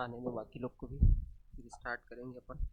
आने दो बाकी लोग को भी, फिर स्टार्ट करेंगे अपन।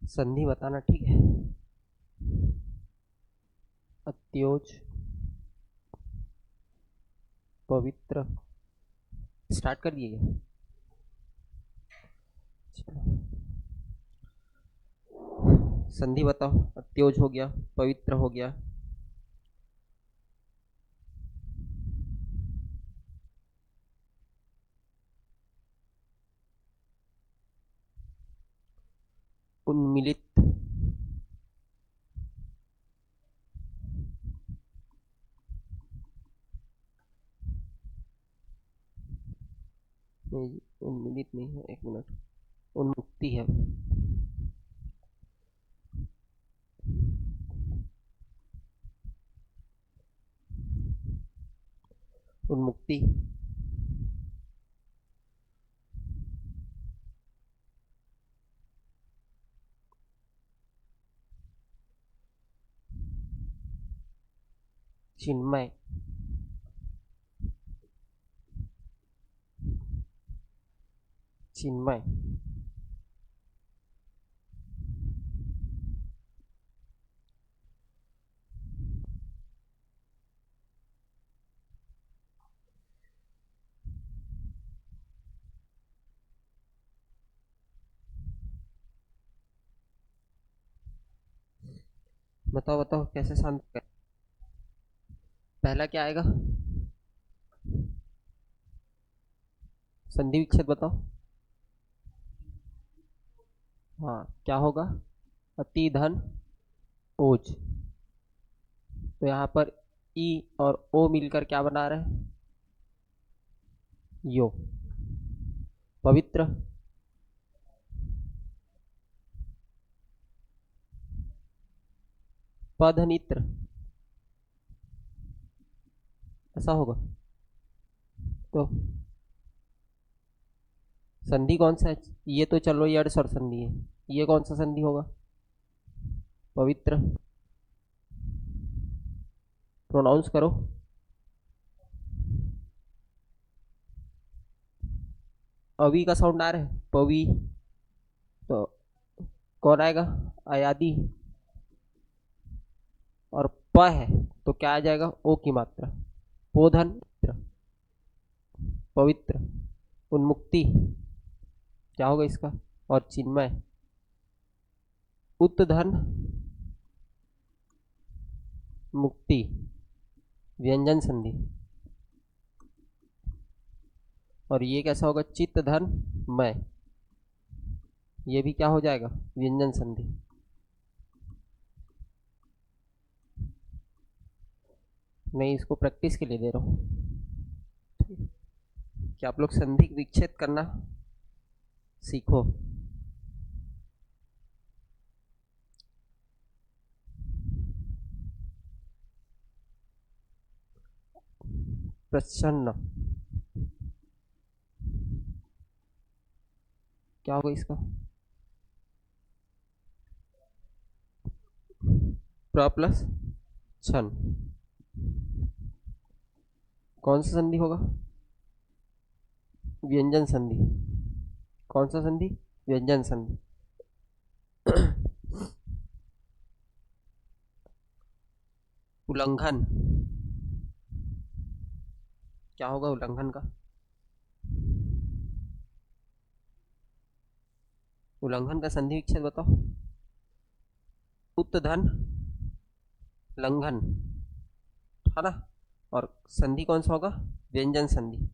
संधि बताना, ठीक है। अत्योज, पवित्र, स्टार्ट कर दिए। संधि बताओ। अत्योज हो गया, पवित्र हो गया, उन्मिलित, नहीं उन्मिलित नहीं है, एक मिनट, उन्मुक्ति है। उन्मुक्ति, चिन्मय, चिन्मय, बताओ बताओ कैसे शांत कर। पहला क्या आएगा? संधि विच्छेद बताओ। हाँ, क्या होगा? अति धन ओज। तो यहाँ पर ई और ओ मिलकर क्या बना रहे हैं? यो। पवित्र, पधनित्र, ऐसा होगा। तो संधि कौन सा है? ये तो चलो ये अड़सर संधि है, ये कौन सा संधि होगा? पवित्र। प्रोनाउंस करो। अवी का साउंड आ रहा है, पवी। तो कौन आएगा? अयादि। और प है तो क्या आ जाएगा? ओ की मात्रा। पोधन, पवित्र, उन्मुक्ति, क्या होगा इसका? और चिन्मय, उत्धन, मुक्ति, व्यंजन संधि। और ये कैसा होगा? चित्त धन मय, ये भी क्या हो जाएगा? व्यंजन संधि। मैं इसको प्रैक्टिस के लिए दे रहा हूँ कि आप लोग संधि विच्छेद करना सीखो। प्रसन्न, क्या होगा इसका? प्र प्लस छन, कौन सा संधि होगा? व्यंजन संधि। कौन सा संधि? व्यंजन संधि। उल्लंघन, क्या होगा उल्लंघन का? उल्लंघन का संधि विच्छेद बताओ। उत्तधन लंघन, है ना। और संधि कौन सा होगा? व्यंजन संधि।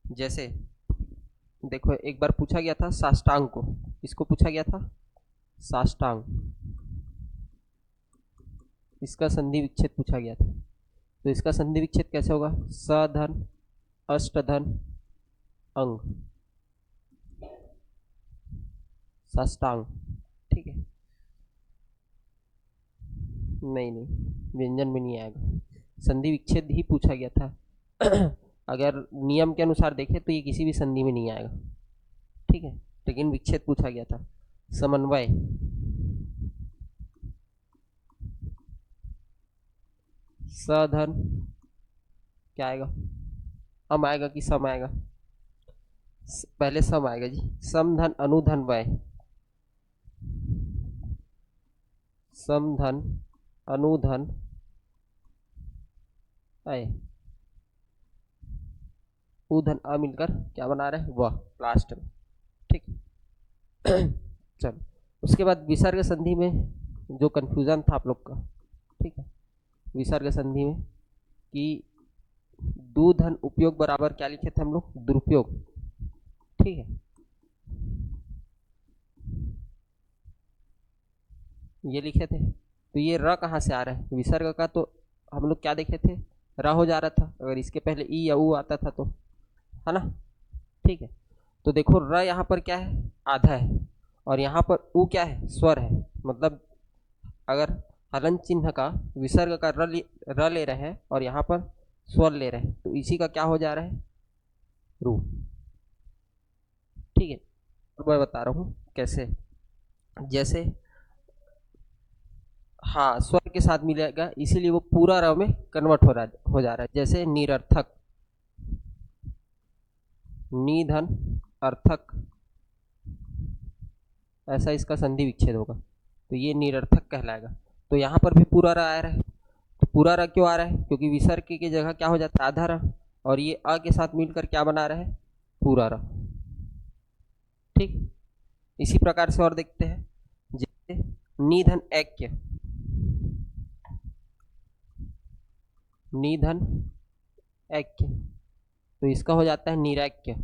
जैसे देखो, एक बार पूछा गया था साष्टांग को। इसको पूछा गया था साष्टांग, इसका संधि विच्छेद पूछा गया था। तो इसका संधि विच्छेद कैसे होगा? सधन अष्टधन अंग, साष्टांग। ठीक है, नहीं नहीं, व्यंजन में नहीं आएगा। संधि विच्छेद ही पूछा गया था। अगर नियम के अनुसार देखें तो ये किसी भी संधि में नहीं आएगा। ठीक है, लेकिन विच्छेद पूछा गया था। समन्वय, सधन क्या आएगा? अम आएगा कि सम आएगा? पहले सम आएगा जी। समधन अनुधन वय, समधन अनुधन अय, उधन अ मिलकर क्या बना रहे हैं? वह, लास्ट में। ठीक। चलो, उसके बाद विसर्ग संधि में जो कंफ्यूजन था आप लोग का, ठीक है, विसर्ग संधि में कि दू धन उपयोग बराबर क्या लिखे थे हम लोग? दुरुपयोग। ठीक है, ये लिखे थे। तो ये र कहाँ से आ रहा है? विसर्ग का तो हम लोग क्या देखे थे? र हो जा रहा था अगर इसके पहले ई या ऊ आता था तो, है ना। ठीक है, तो देखो र यहाँ पर क्या है? आधा है। और यहाँ पर ऊ क्या है? स्वर है। मतलब अगर हलन चिन्ह का विसर्ग का र ले रहे हैं और यहाँ पर स्वर ले रहे हैं, तो इसी का क्या हो जा रहा है? रू। ठीक है, तो मैं बता रहा हूँ कैसे। जैसे हाँ, स्वर के साथ मिलेगा, इसीलिए वो पूरा र में कन्वर्ट हो जा रहा है। जैसे निरर्थक, निधन अर्थक, ऐसा इसका संधि विच्छेद होगा, तो ये निरर्थक कहलाएगा। तो यहाँ पर भी पूरा र आ रहा है। तो पूरा र क्यों आ रहा है? क्योंकि विसर्ग की जगह क्या हो जाता है? आधा र, और ये अ के साथ मिलकर क्या बना रहा है? पूरा र। ठीक, इसी प्रकार से और देखते हैं। जैसे निधन ऐक्य, निधन ऐक्य, तो इसका हो जाता है निरैक्य।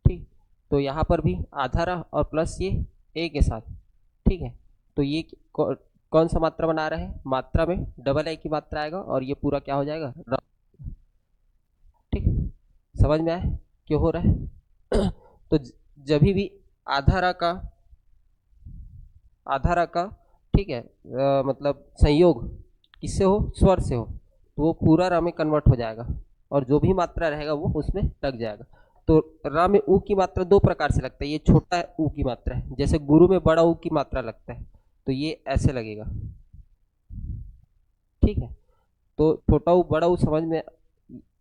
ठीक, तो यहाँ पर भी आधा र और प्लस ये ए के साथ। ठीक है, तो ये कौन सा मात्रा बना रहा है? मात्रा में डबल ए की मात्रा आएगा और ये पूरा क्या हो जाएगा? र। ठीक, समझ में आया क्यों हो रहा है? तो जब भी आधा र का, ठीक है, मतलब संयोग किससे हो? स्वर से हो, तो वो पूरा र में कन्वर्ट हो जाएगा और जो भी मात्रा रहेगा वो उसमें लग जाएगा। तो र में ऊ की मात्रा दो प्रकार से लगता है। ये छोटा ऊ की मात्रा है, जैसे गुरु में बड़ा ऊ की मात्रा लगता है, तो ये ऐसे लगेगा। ठीक है, तो छोटा ऊ बड़ा ऊ समझ में,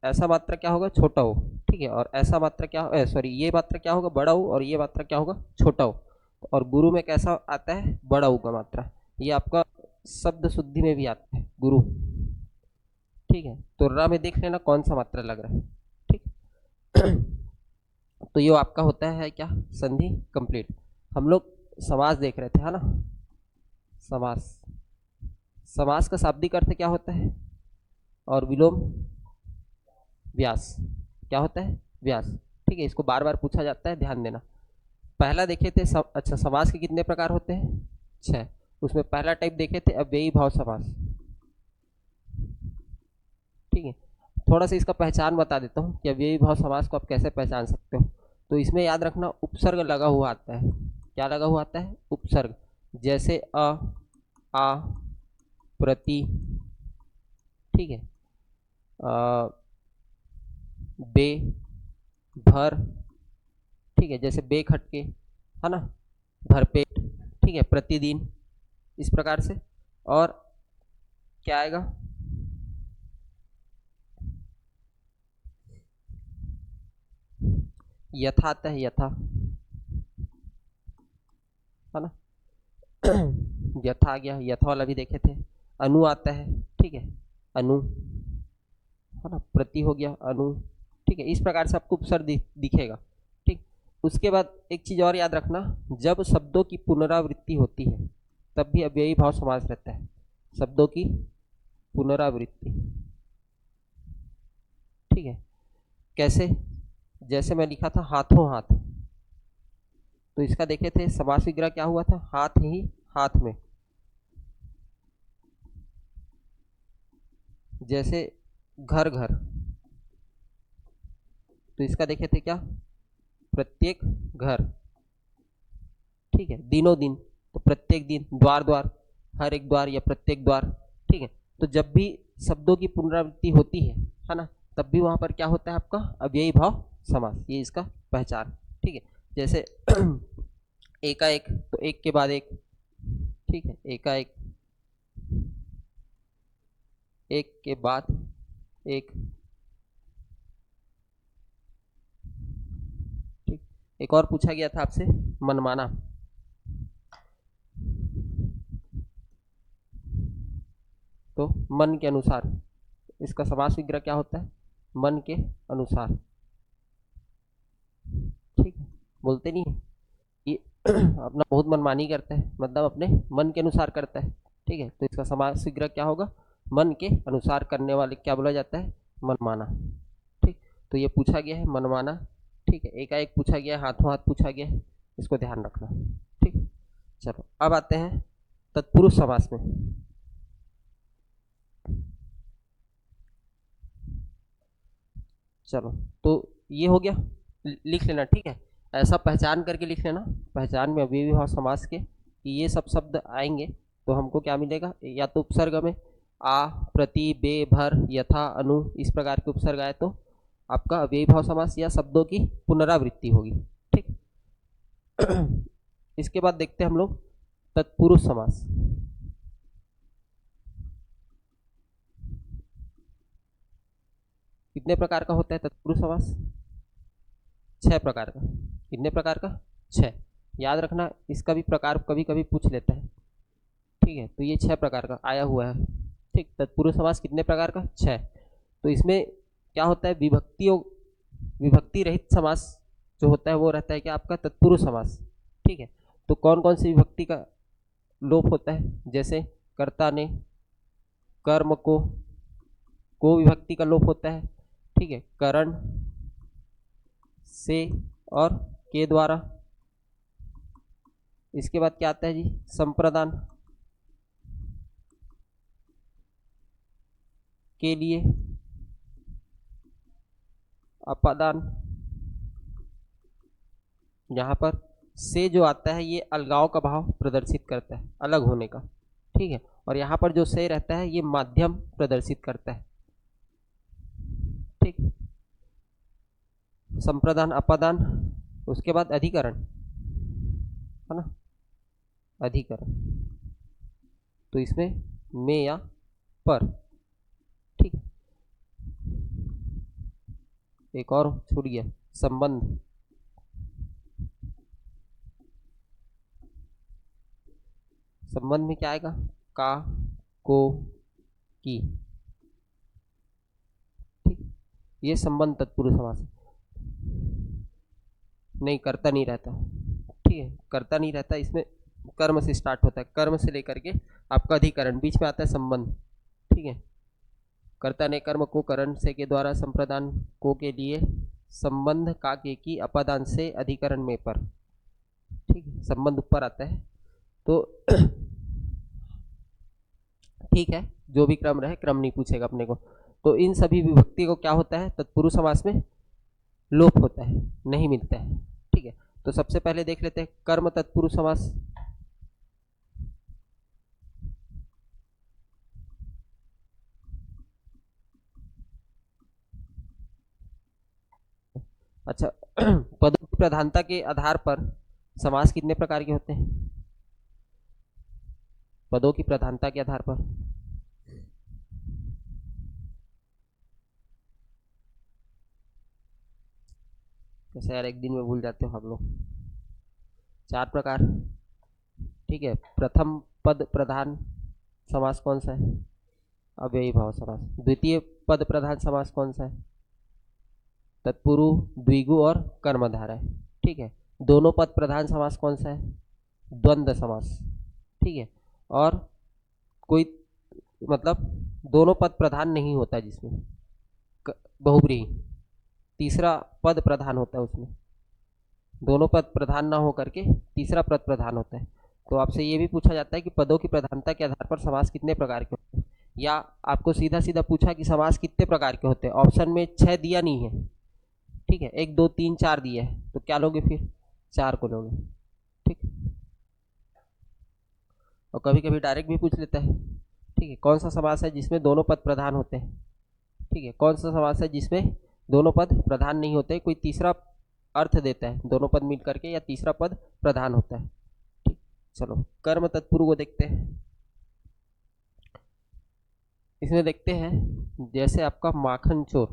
ऐसा मात्रा क्या होगा? छोटा ऊ। ठीक है, और ऐसा मात्रा क्या, सॉरी, ये मात्रा क्या होगा? बड़ा ऊ, और ये मात्रा क्या होगा? छोटा ऊ। और गुरु में कैसा आता है? बड़ा ऊ का मात्रा। ये आपका शब्द शुद्धि में भी आता है, गुरु। ठीक है, तो र में देख लेना कौन सा मात्रा लग रहा है। ठीक। तो ये आपका होता है क्या? संधि कंप्लीट। हम लोग समास देख रहे थे, है ना। समास, समास का शाब्दिक अर्थ क्या होता है? और विलोम व्यास, क्या होता है? व्यास। ठीक है, इसको बार बार पूछा जाता है, ध्यान देना। पहला देखे थे अच्छा, समास के कितने प्रकार होते हैं? 6। उसमें पहला टाइप देखे थे अव्ययी भाव समास। ठीक है, थोड़ा सा इसका पहचान बता देता हूँ कि अव्ययी भाव समास को आप कैसे पहचान सकते हो। तो इसमें याद रखना, उपसर्ग लगा हुआ आता है। क्या लगा हुआ आता है? उपसर्ग। जैसे अ, आ, प्रति, ठीक है, बे, भर, ठीक है, जैसे बे खटके, है ना, भरपेट, ठीक है, प्रतिदिन, इस प्रकार से। और क्या आएगा? यथा आता है, यथा, यथा आ गया, यथा वाला भी देखे थे। अनु आता है, ठीक है, अनु, है ना, प्रति हो गया, अनु, ठीक है। इस प्रकार से आपको उपसर्ग दिखेगा, ठीक। उसके बाद एक चीज और याद रखना, जब शब्दों की पुनरावृत्ति होती है तब भी अव्ययी भाव समास रहता है। शब्दों की पुनरावृत्ति, ठीक है। कैसे? जैसे मैं लिखा था हाथों हाथ, तो इसका देखे थे समास विग्रह क्या हुआ था, हाथ ही हाथ में। जैसे घर घर, तो इसका देखे थे क्या, प्रत्येक घर, ठीक है। दिनों दिन, तो प्रत्येक दिन, द्वार द्वार, हर एक द्वार या प्रत्येक द्वार, ठीक है। तो जब भी शब्दों की पुनरावृत्ति होती है ना, तब भी वहां पर क्या होता है आपका अव्ययी भाव समास, ये इसका पहचान, ठीक है। जैसे एकाएक, तो एक के बाद एक, ठीक है, एकाएक, एक के बाद एक, ठीक। एक और पूछा गया था आपसे, मनमाना, तो मन के अनुसार, इसका समास विग्रह क्या होता है, मन के अनुसार, ठीक है। बोलते नहीं है ये अपना बहुत मनमानी करता है, मतलब अपने मन के अनुसार करता है, ठीक है। तो इसका समास विग्रह क्या होगा, मन के अनुसार करने वाले क्या बोला जाता है, मनमाना, ठीक। तो ये पूछा गया है मनमाना, ठीक है। एकाएक पूछा गया, हाथों हाथ पूछा गया है, इसको ध्यान रखना, ठीक। चलो अब आते हैं तत्पुरुष समास में। चलो, तो ये हो गया, लिख लेना, ठीक है। ऐसा पहचान करके लिख लेना, पहचान में अव्ययी भाव समास के कि ये सब शब्द आएंगे तो हमको क्या मिलेगा, या तो उपसर्ग में आ, प्रति, बे, भर, यथा, अनु, इस प्रकार के उपसर्ग आए तो आपका अव्ययी भाव समास या शब्दों की पुनरावृत्ति होगी, ठीक। इसके बाद देखते हैं हम लोग तत्पुरुष समास। कितने प्रकार का होता है तत्पुरुष समास, 6 प्रकार का। कितने प्रकार का, 6। याद रखना, इसका भी प्रकार कभी कभी पूछ लेता है, ठीक है। तो ये 6 प्रकार का आया हुआ है, ठीक। तत्पुरुष समास कितने प्रकार का, 6। तो इसमें क्या होता है, विभक्तियों, विभक्ति रहित समास जो होता है वो रहता है क्या आपका तत्पुरुष समास, ठीक है। तो कौन कौन सी विभक्ति का लोप होता है, जैसे कर्ता ने, कर्म को विभक्ति का लोप होता है, ठीक है, करण, से और के द्वारा। इसके बाद क्या आता है जी, संप्रदान, के लिए, अपादान, यहाँ पर से जो आता है ये अलगाव का भाव प्रदर्शित करता है, अलग होने का, ठीक है। और यहाँ पर जो से रहता है ये माध्यम प्रदर्शित करता है, ठीक। संप्रदान, अपादान, उसके बाद अधिकरण, है ना, अधिकरण, तो इसमें में या पर, ठीक। एक और छूट गया, संबंध, संबंध में क्या आएगा, का, को, की, ठीक। ये संबंध तत्पुरुष समास है। नहीं, कर्ता नहीं रहता, ठीक है, कर्ता नहीं रहता, इसमें कर्म से स्टार्ट होता है, कर्म से लेकर के आपका अधिकरण, बीच में आता है संबंध, ठीक है। कर्ता ने कर्म को करण से के द्वारा संप्रदान को के लिए संबंध का के की अपादान से अधिकरण में पर, ठीक है, संबंध ऊपर आता है। तो ठीक है, जो भी क्रम रहे, क्रम नहीं पूछेगा अपने को। तो इन सभी विभक्ति को क्या होता है तत्पुरुष समास में लोप होता है, नहीं मिलता है, ठीक है। तो सबसे पहले देख लेते हैं कर्म तत्पुरुष समास। अच्छा, पदों की प्रधानता के आधार पर समास कितने प्रकार के होते हैं, पदों की प्रधानता के आधार पर, कैसे यार एक दिन में भूल जाते हो हम लोग, 4 प्रकार, ठीक है। प्रथम पद प्रधान समास कौन सा है? अव्ययी भाव समास। द्वितीय पद प्रधान समास कौन सा है? तत्पुरुष, द्विगु और कर्मधारय। ठीक है। दोनों पद प्रधान समास कौन सा है? द्वंद्व समास। ठीक है। और कोई मतलब दोनों पद प्रधान नहीं होता जिसमें बहुब्रीहि, तीसरा पद प्रधान होता है उसमें। दोनों पद प्रधान ना हो करके तीसरा पद प्रधान होता है। तो आपसे ये भी पूछा जाता है कि पदों की प्रधानता के आधार पर समास कितने प्रकार के होते हैं, या आपको सीधा सीधा पूछा कि समास कितने प्रकार के होते हैं। ऑप्शन में 6 दिया नहीं है, ठीक है, 1 2 3 4 दिए है, तो क्या लोगे फिर? 4 को लोगे। ठीक। और कभी कभी डायरेक्ट भी पूछ लेता है, ठीक है, कौन सा समास है जिसमें दोनों पद प्रधान होते हैं? ठीक है, कौन सा समास है जिसमें दोनों पद प्रधान नहीं होते, कोई तीसरा अर्थ देता है दोनों पद मिल करके, या तीसरा पद प्रधान होता है। ठीक। चलो कर्म तत्पुरुष को देखते हैं। इसमें देखते हैं जैसे आपका माखन चोर,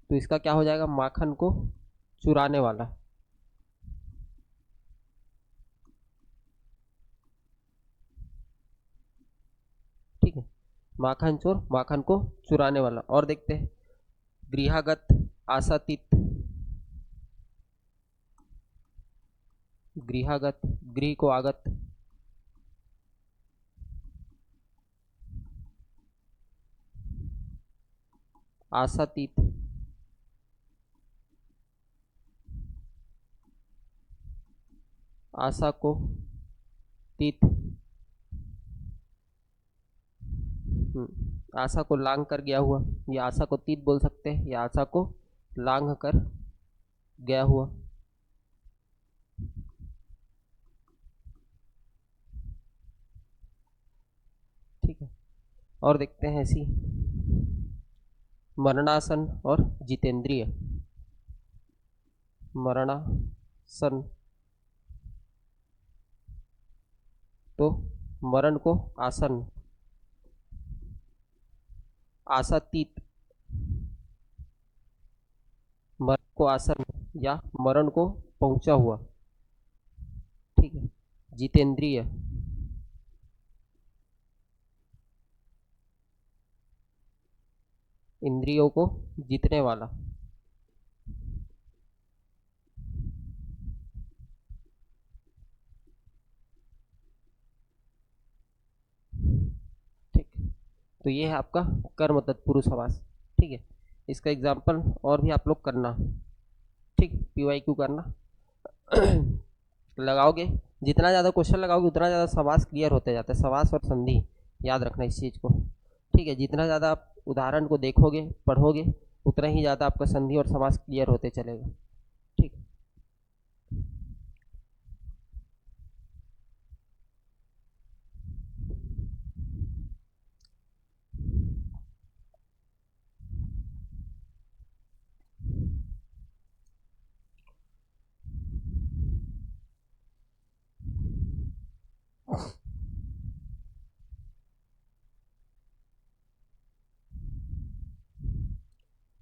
तो इसका क्या हो जाएगा? माखन को चुराने वाला। ठीक है, माखन चोर, माखन को चुराने वाला। और देखते हैं गृहागत, आशातीत। गृहागत, गृह को आगत, आशातीत, आशा को तीत, आशा को लांग कर गया हुआ, या आशा को तीत बोल सकते हैं, या आशा को लांग कर गया हुआ। ठीक है। और देखते हैं ऐसी मरणासन और जितेंद्रिय। मरणासन तो मरण को आसन, आशातीत मरण को आसन या मरण को पहुंचा हुआ। ठीक है। जितेंद्रिय इंद्रियों को जीतने वाला। ठीक। तो ये है आपका कर्म तत्पुरुष समास। ठीक है। इसका एग्जाम्पल और भी आप लोग करना। ठीक, PYQ करना। लगाओगे, जितना ज़्यादा क्वेश्चन लगाओगे उतना ज़्यादा समास क्लियर होते जाता है। समास और संधि याद रखना इस चीज़ को। ठीक है, जितना ज़्यादा आप उदाहरण को देखोगे पढ़ोगे उतना ही ज़्यादा आपका संधि और समास क्लियर होते चलेगा। ठीक।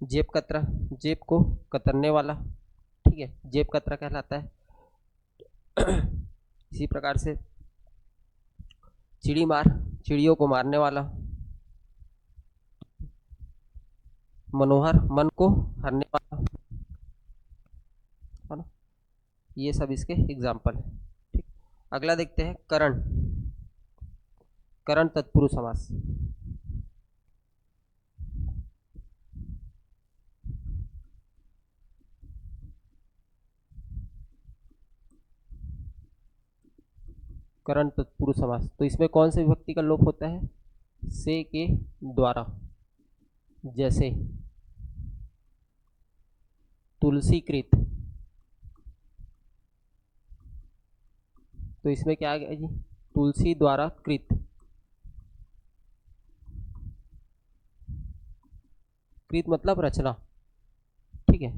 जेब कतरा, जेब को कतरने वाला। ठीक है, जेब कतरा कहलाता है। इसी प्रकार से चिड़ी मार, चिड़ियों को मारने वाला। मनोहर, मन को हरने वाला, है ना। ये सब इसके एग्जाम्पल है। ठीक। अगला देखते हैं करण। करण तत्पुरुष समास। करण तत्पुरुष समास, तो इसमें कौन से विभक्ति का लोप होता है? से के द्वारा। जैसे तुलसीकृत, तो इसमें क्या आ गया जी? तुलसी द्वारा कृत। कृत मतलब रचना। ठीक है,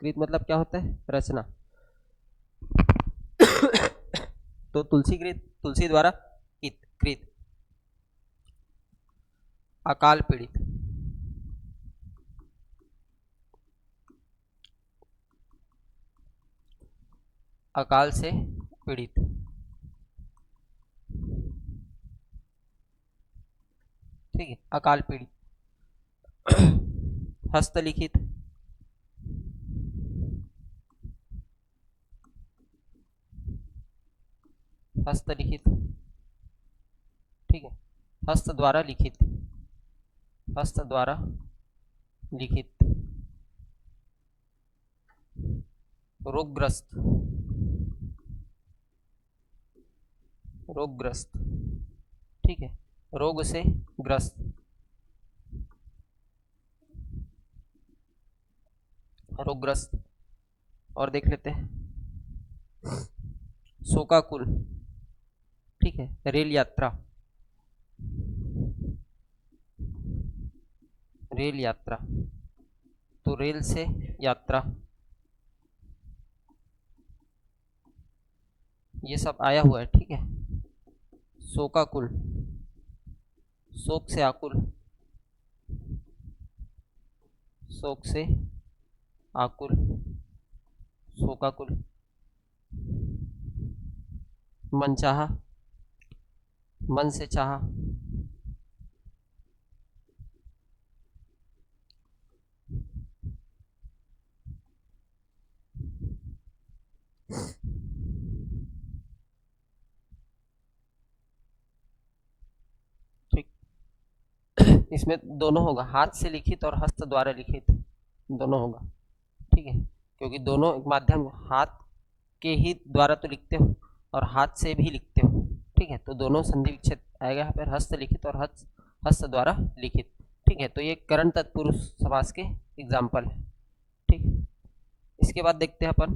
कृत मतलब क्या होता है? रचना। तो तुलसी कृत, तुलसी द्वारा कृत, कृत। अकाल पीड़ित, अकाल से पीड़ित। ठीक है, अकाल पीड़ित। हस्तलिखित, हस्तलिखित, ठीक है। हस्त द्वारा लिखित, हस्त द्वारा लिखित। रोगग्रस्त, रोगग्रस्त, ठीक है। रोग से ग्रस्त, रोगग्रस्त। और देख लेते हैं शोकाकुल, ठीक है। रेल यात्रा, रेल यात्रा, तो रेल से यात्रा, ये सब आया हुआ है, ठीक है। शोकाकुल, शोक से आकुल, शोक से आकुल, शोकाकुल। मनचाहा, मन से चाहा, ठीक। इसमें दोनों होगा, हाथ से लिखित और हस्त द्वारा लिखित दोनों होगा, ठीक है। क्योंकि दोनों माध्यम, हाथ के ही द्वारा तो लिखते हो और हाथ से भी लिखते हो, ठीक है। तो दोनों संधि विच्छेद आएगा यहाँ पर, हस्त लिखित और हस्त हस्त द्वारा लिखित, ठीक है। तो ये करण तत्पुरुष समास के एग्जाम्पल है, ठीक। इसके बाद देखते हैं अपन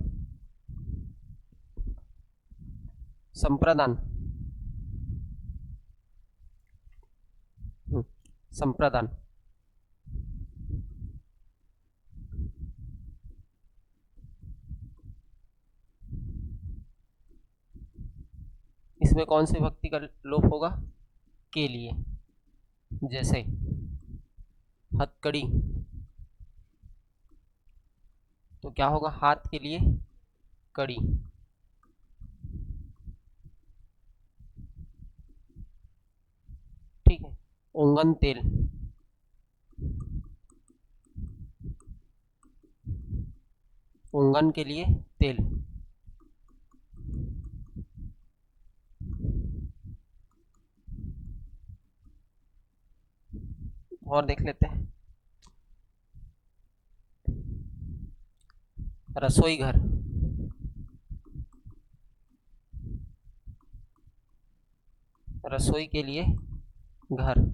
संप्रदान। संप्रदान, इसमें कौन सी भक्ति का लोप होगा? के लिए। जैसे हथकड़ी, तो क्या होगा? हाथ के लिए कड़ी, ठीक है। उंगन तेल, उंगन के लिए तेल, और देख लेते हैं रसोई घर, रसोई के लिए घर।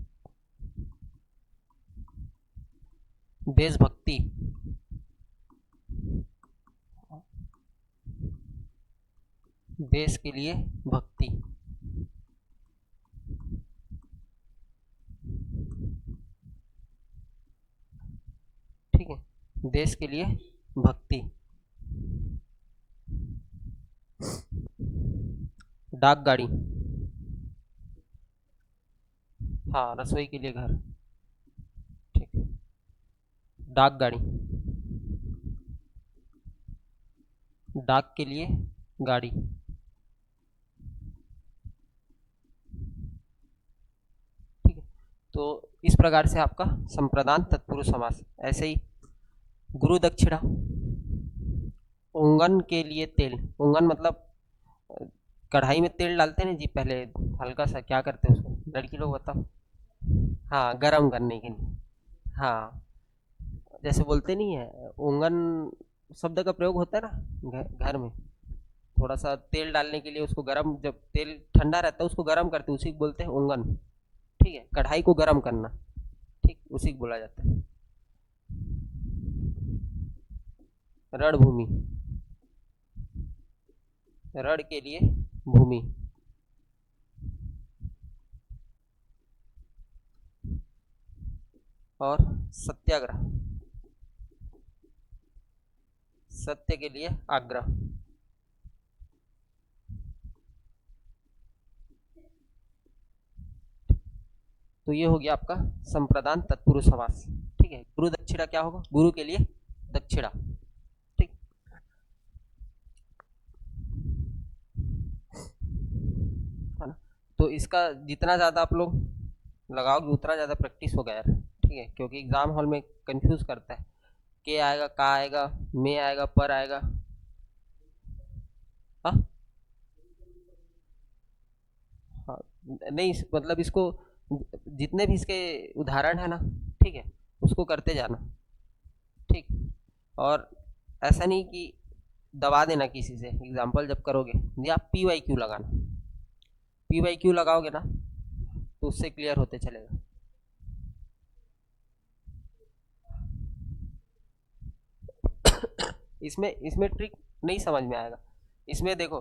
देशभक्ति, देश के लिए भक्ति, ठीक है। देश के लिए भक्ति। डाक गाड़ी, हाँ, रसोई के लिए घर, ठीक है। डाक गाड़ी, डाक के लिए गाड़ी, ठीक है। तो इस प्रकार से आपका संप्रदान तत्पुरुष समास। ऐसे ही गुरु दक्षिणा, उंगन के लिए तेल, उंगन मतलब कढ़ाई में तेल डालते हैं ना जी, पहले हल्का सा, क्या करते हैं उसको लड़की लोग, बताओ? हाँ, गरम करने के लिए, हाँ। जैसे बोलते नहीं है, उंगन शब्द का प्रयोग होता है ना घर में, थोड़ा सा तेल डालने के लिए उसको गरम, जब तेल ठंडा रहता है उसको गरम करते हैं, उसी को बोलते हैं उंगन, ठीक है। कढ़ाई को गरम करना, ठीक, उसी को बोला जाता है। रणभूमि, रण के लिए भूमि, और सत्याग्रह, सत्य के लिए आग्रह। तो ये हो गया आपका संप्रदान तत्पुरुष समास, ठीक है। गुरु दक्षिणा क्या होगा? गुरु के लिए दक्षिणा, ठीक है ना। तो इसका जितना ज़्यादा आप लोग लगाओगे उतना ज़्यादा प्रैक्टिस होगा यार, ठीक है, क्योंकि एग्जाम हॉल में कंफ्यूज करता है, के आएगा, का आएगा, में आएगा, पर आएगा। हाँ हाँ, नहीं मतलब इसको जितने भी इसके उदाहरण है ना, ठीक है, उसको करते जाना, ठीक। और ऐसा नहीं कि दबा देना किसी से, एग्जाम्पल जब करोगे ये आप पी वाई क्यू लगाना, पी वाई क्यू लगाओगे ना तो उससे क्लियर होते चलेगा। इसमें इसमें ट्रिक नहीं समझ में आएगा। इसमें देखो,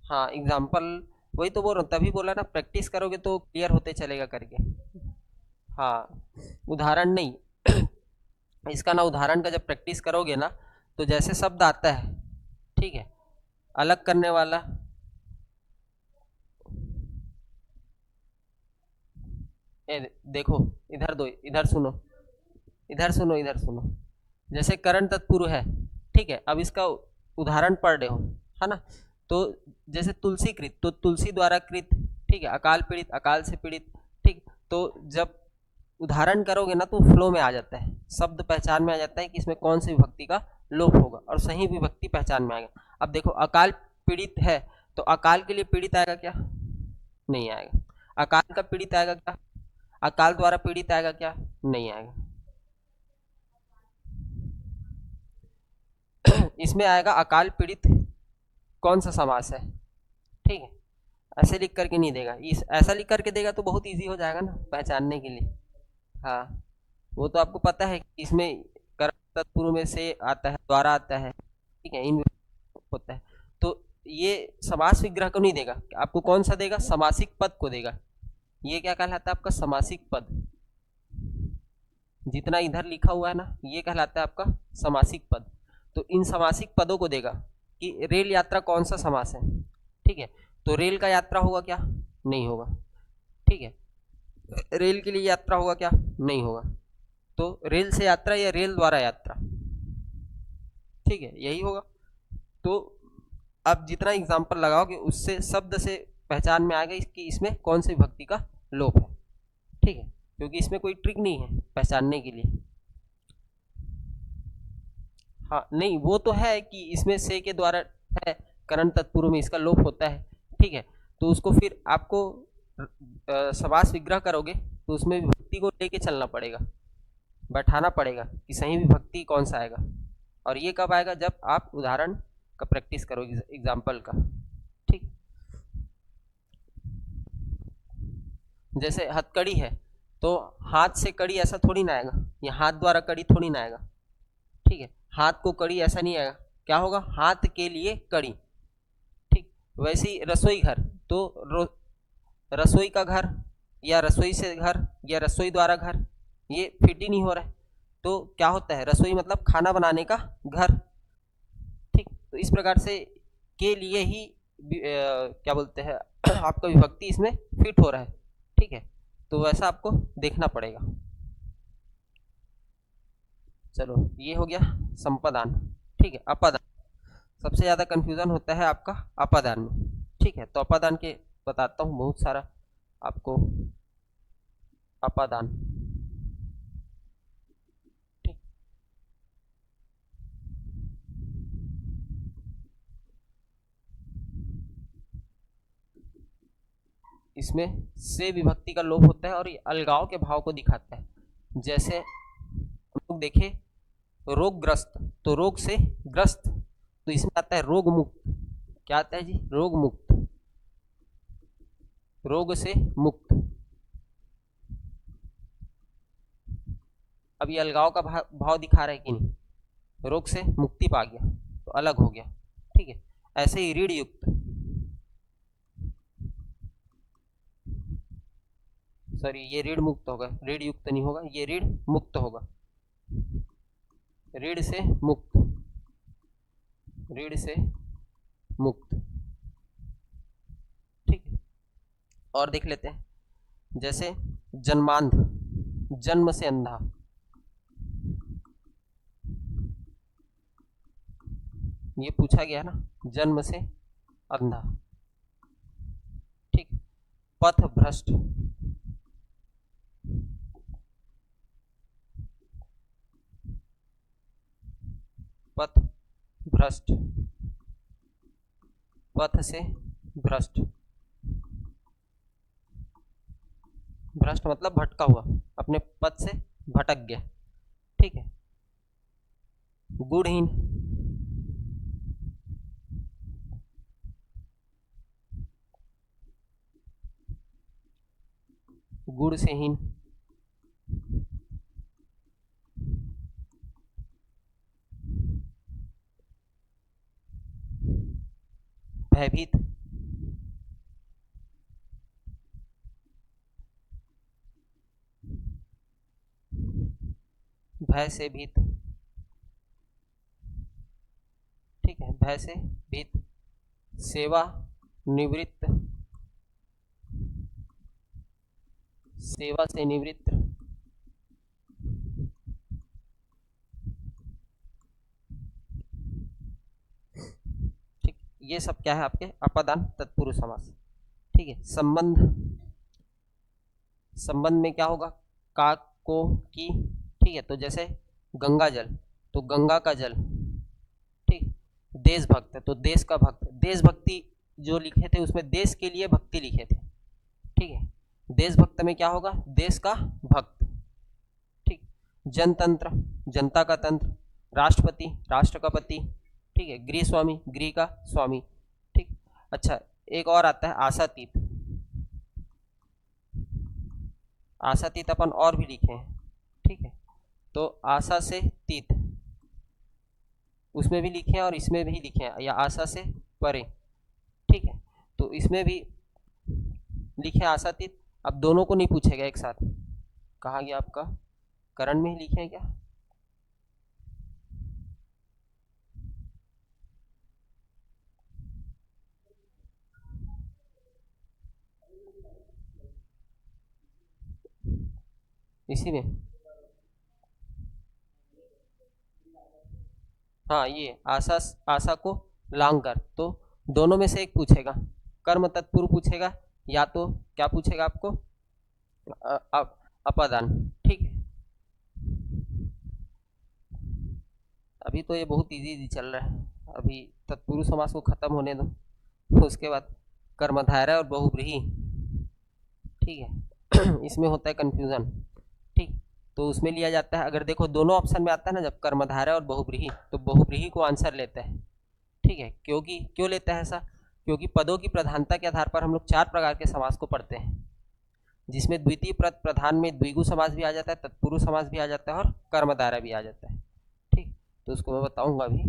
हाँ एग्जाम्पल, वही तो बोल रहा हूँ, तभी बोला ना प्रैक्टिस करोगे तो क्लियर होते चलेगा करके। हाँ, उदाहरण नहीं। इसका ना उदाहरण का जब प्रैक्टिस करोगे ना, तो जैसे शब्द आता है, ठीक है, अलग करने वाला, ये देखो, इधर दो, इधर सुनो, इधर सुनो, इधर सुनो। जैसे करण तत्पुरुष है, ठीक है, अब इसका उदाहरण पढ़ रहे हो, है ना, तो जैसे तुलसी कृत, तो तुलसी द्वारा कृत, ठीक है, अकाल पीड़ित, अकाल से पीड़ित, ठीक। तो जब उदाहरण करोगे ना तो फ्लो में आ जाता है, शब्द पहचान में आ जाता है कि इसमें कौन सी विभक्ति का लोप होगा, और सही विभक्ति पहचान में आएगा। अब देखो अकाल पीड़ित है, तो अकाल के लिए पीड़ित आएगा क्या? नहीं आएगा। अकाल का पीड़ित आएगा क्या? अकाल द्वारा पीड़ित आएगा क्या? नहीं आएगा। इसमें आएगा अकाल पीड़ित, कौन सा समास है, ठीक है। ऐसे लिख करके नहीं देगा, इस ऐसा लिख करके देगा तो बहुत इजी हो जाएगा ना पहचानने के लिए। हाँ, वो तो आपको पता है कि इसमें कर्म तत्पुरुष में से आता है, द्वारा आता है, ठीक है, इन होता है। तो ये समास विग्रह को नहीं देगा, आपको कौन सा देगा? समासिक पद को देगा। ये क्या कहलाता है आपका? समासिक पद। जितना इधर लिखा हुआ है ना, ये कहलाता है आपका समासिक पद। तो इन समासिक पदों को देगा कि रेल यात्रा कौन सा समास है, ठीक है। तो रेल का यात्रा होगा क्या? नहीं होगा, ठीक है। रेल के लिए यात्रा होगा क्या? नहीं होगा। तो रेल से यात्रा या रेल द्वारा यात्रा, ठीक है, यही होगा। तो आप जितना एग्जाम्पल लगाओगे उससे शब्द से पहचान में आएगा कि इसमें कौन सी विभक्ति का लोप है, ठीक है, क्योंकि इसमें कोई ट्रिक नहीं है पहचानने के लिए। हाँ नहीं, वो तो है कि इसमें से के द्वारा है, करण तत्पुरुष में इसका लोप होता है, ठीक है। तो उसको फिर आपको समास विग्रह करोगे तो उसमें विभक्ति को लेके चलना पड़ेगा, बैठाना पड़ेगा कि सही विभक्ति कौन सा आएगा। और ये कब आएगा? जब आप उदाहरण का प्रैक्टिस करोगे, एग्जाम्पल का, ठीक। जैसे हथकड़ी है, तो हाथ से कड़ी ऐसा थोड़ी ना आएगा, या हाथ द्वारा कड़ी थोड़ी ना आएगा, ठीक है। हाथ को कड़ी ऐसा नहीं आएगा, क्या होगा? हाथ के लिए कड़ी, ठीक। वैसे ही रसोई घर, तो रसोई का घर, या रसोई से घर, या रसोई द्वारा घर, ये फिट ही नहीं हो रहा है। तो क्या होता है? रसोई मतलब खाना बनाने का घर, ठीक। तो इस प्रकार से के लिए ही क्या बोलते हैं आपका विभक्ति इसमें फिट हो रहा है, ठीक है। तो वैसा आपको देखना पड़ेगा। चलो, ये हो गया संपादान, ठीक है। अपादान, सबसे ज़्यादा कन्फ्यूज़न होता है आपका अपादान में, ठीक है। तो अपादान के बताता हूँ बहुत सारा आपको। अपादान, ठीक। इसमें से विभक्ति का लोप होता है और ये अलगाव के भाव को दिखाता है। जैसे हम लोग देखें, रोगग्रस्त, तो रोग से ग्रस्त, तो इसमें आता है रोग मुक्त। क्या आता है जी? रोग मुक्त, रोग से मुक्त। अब ये अलगाव का भाव दिखा रहा है कि नहीं? रोग से मुक्ति पा गया तो अलग हो गया, ठीक है। ऐसे ही ऋण युक्त, सॉरी ये ऋण मुक्त होगा, ऋण युक्त नहीं होगा, ये ऋण मुक्त होगा। ऋण से मुक्त, ऋण से मुक्त, ठीक है। और देख लेते हैं, जैसे जन्मांध, जन्म से अंधा, ये पूछा गया ना, जन्म से अंधा, पथ भ्रष्ट, पथ भ्रष्ट, पथ से भ्रष्ट, भ्रष्ट मतलब भटका हुआ, अपने पथ से भटक गया, ठीक है। गुणहीन, गुण से हीन, भयभीत, भय से भीत, ठीक है, भय से भीत, सेवा निवृत्त, सेवा से निवृत्त, ठीक, ये सब क्या है आपके अपादान तत्पुरुष समास, ठीक है। संबंध, संबंध में क्या होगा, का, को, की, ठीक है। तो जैसे गंगा जल, तो गंगा का जल, ठीक। देशभक्त, तो देश का भक्त, देशभक्ति जो लिखे थे उसमें देश के लिए भक्ति लिखे थे, ठीक है। देशभक्त में क्या होगा, देश का भक्त, ठीक। जनतंत्र, जनता का तंत्र, राष्ट्रपति, राष्ट्र का पति, ठीक है। गृह स्वामी, गृह का स्वामी, ठीक। अच्छा, एक और आता है आशातीत, आशातीत अपन और भी लिखे हैं, ठीक है। तो आशा से तीत, उसमें भी लिखे हैं और इसमें भी लिखे हैं, या आशा से परे, ठीक है। तो इसमें भी लिखे आशातीत, अब दोनों को नहीं पूछेगा एक साथ, कहा गया आपका करण में ही लिखे हैं क्या, इसी में, हाँ ये आशा, आशा को लांग कर, तो दोनों में से एक पूछेगा, कर्म तत्पुरुष पूछेगा, या तो क्या पूछेगा आपको अपादान, ठीक है। अभी तो ये बहुत इजी चल रहा है, अभी तत्पुरुष समास को खत्म होने दो, उसके बाद कर्मधारय और बहुव्रीहि, ठीक है। इसमें होता है कंफ्यूजन, ठीक। तो उसमें लिया जाता है, अगर देखो दोनों ऑप्शन में आता है ना, जब कर्मधारय और बहुव्रीहि, तो बहुव्रीहि को आंसर लेते हैं, ठीक है। क्योंकि क्यों लेता है ऐसा, क्योंकि पदों की प्रधानता के आधार पर हम लोग 4 प्रकार के समास को पढ़ते हैं, जिसमें द्वितीय पद प्रधान में द्विगु समास भी आ जाता है, तत्पुरुष समास भी आ जाता है और कर्मधारय भी आ जाता है, ठीक। तो उसको मैं बताऊंगा अभी,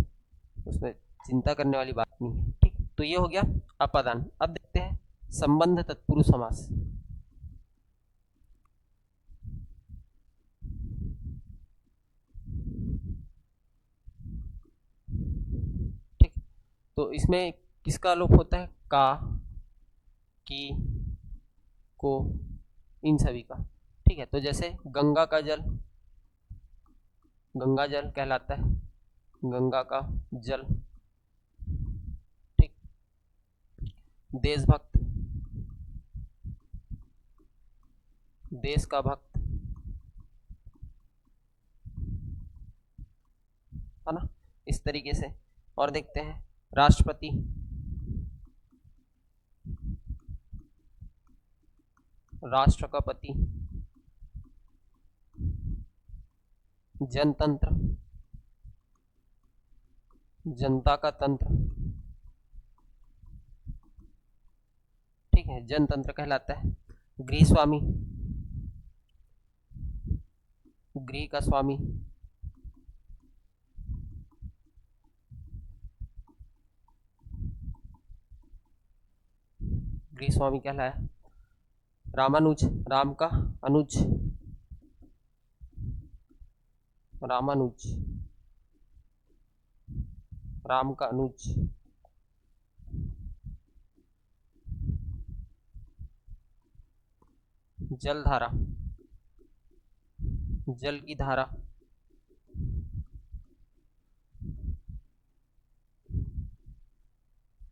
उसमें चिंता करने वाली बात नहीं है, ठीक। तो ये हो गया अपादान। अब देखते हैं संबंध तत्पुरुष समास, ठीक। तो इसमें किसका लोप होता है, का, की, को, इन सभी का, ठीक है। तो जैसे गंगा का जल, गंगा जल कहलाता है, गंगा का जल, ठीक। देशभक्त, देश का भक्त, है ना, इस तरीके से। और देखते हैं राष्ट्रपति, राष्ट्र का पति, जनतंत्र, जनता का तंत्र, ठीक है, जनतंत्र कहलाता है। गृह स्वामी, गृह का स्वामी, गृह स्वामी कहलाया। रामानुज, राम का अनुज, रामानुज, राम का अनुज। जलधारा, जल की धारा,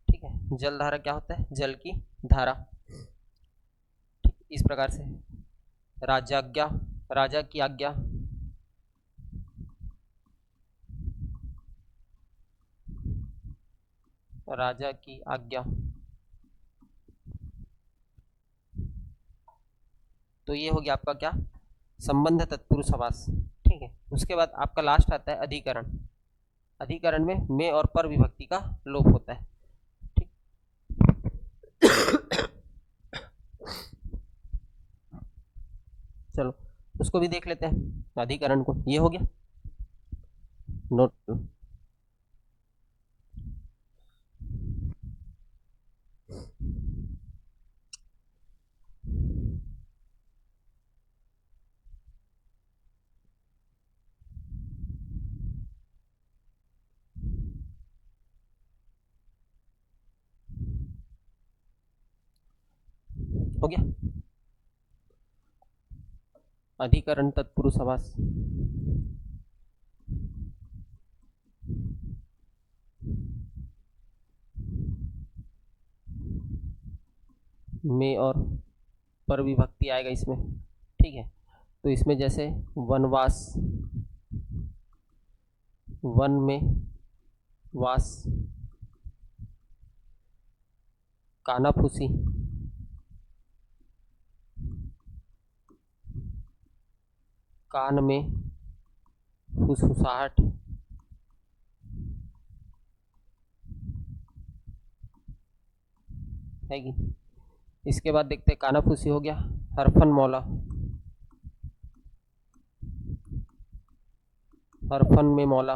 ठीक है। जलधारा क्या होता है, जल की धारा। इस प्रकार से राजाज्ञा, राजा की आज्ञा, राजा की आज्ञा। तो ये हो गया आपका क्या, संबंध तत्पुरुष समास। ठीक है, उसके बाद आपका लास्ट आता है अधिकरण। अधिकरण में और पर विभक्ति का लोप होता है। ठीक, चलो उसको भी देख लेते हैं अधिकरण को। ये हो गया नोट। हो गया अधिकरण तत्पुरुष समास। में और पर विभक्ति आएगा इसमें। ठीक है, तो इसमें जैसे वनवास, वन में वास, कानाफूसी, कान में फुसफुसाहट, है कि। इसके बाद देखते हैं कानाफूसी हो गया, हरफन मौला, हरफन में मौला,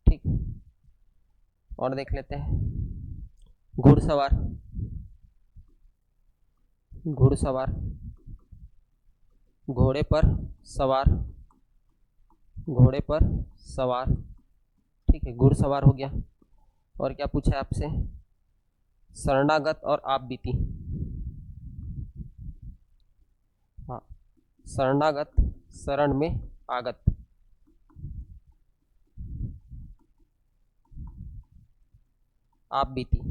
ठीक। और देख लेते हैं घुड़सवार, घुड़सवार, घोड़े पर सवार, घोड़े पर सवार। ठीक है, घुड़सवार हो गया। और क्या पूछा है आपसे, शरणागत और आप बीती। हाँ, शरणागत, शरण में आगत, आप बीती।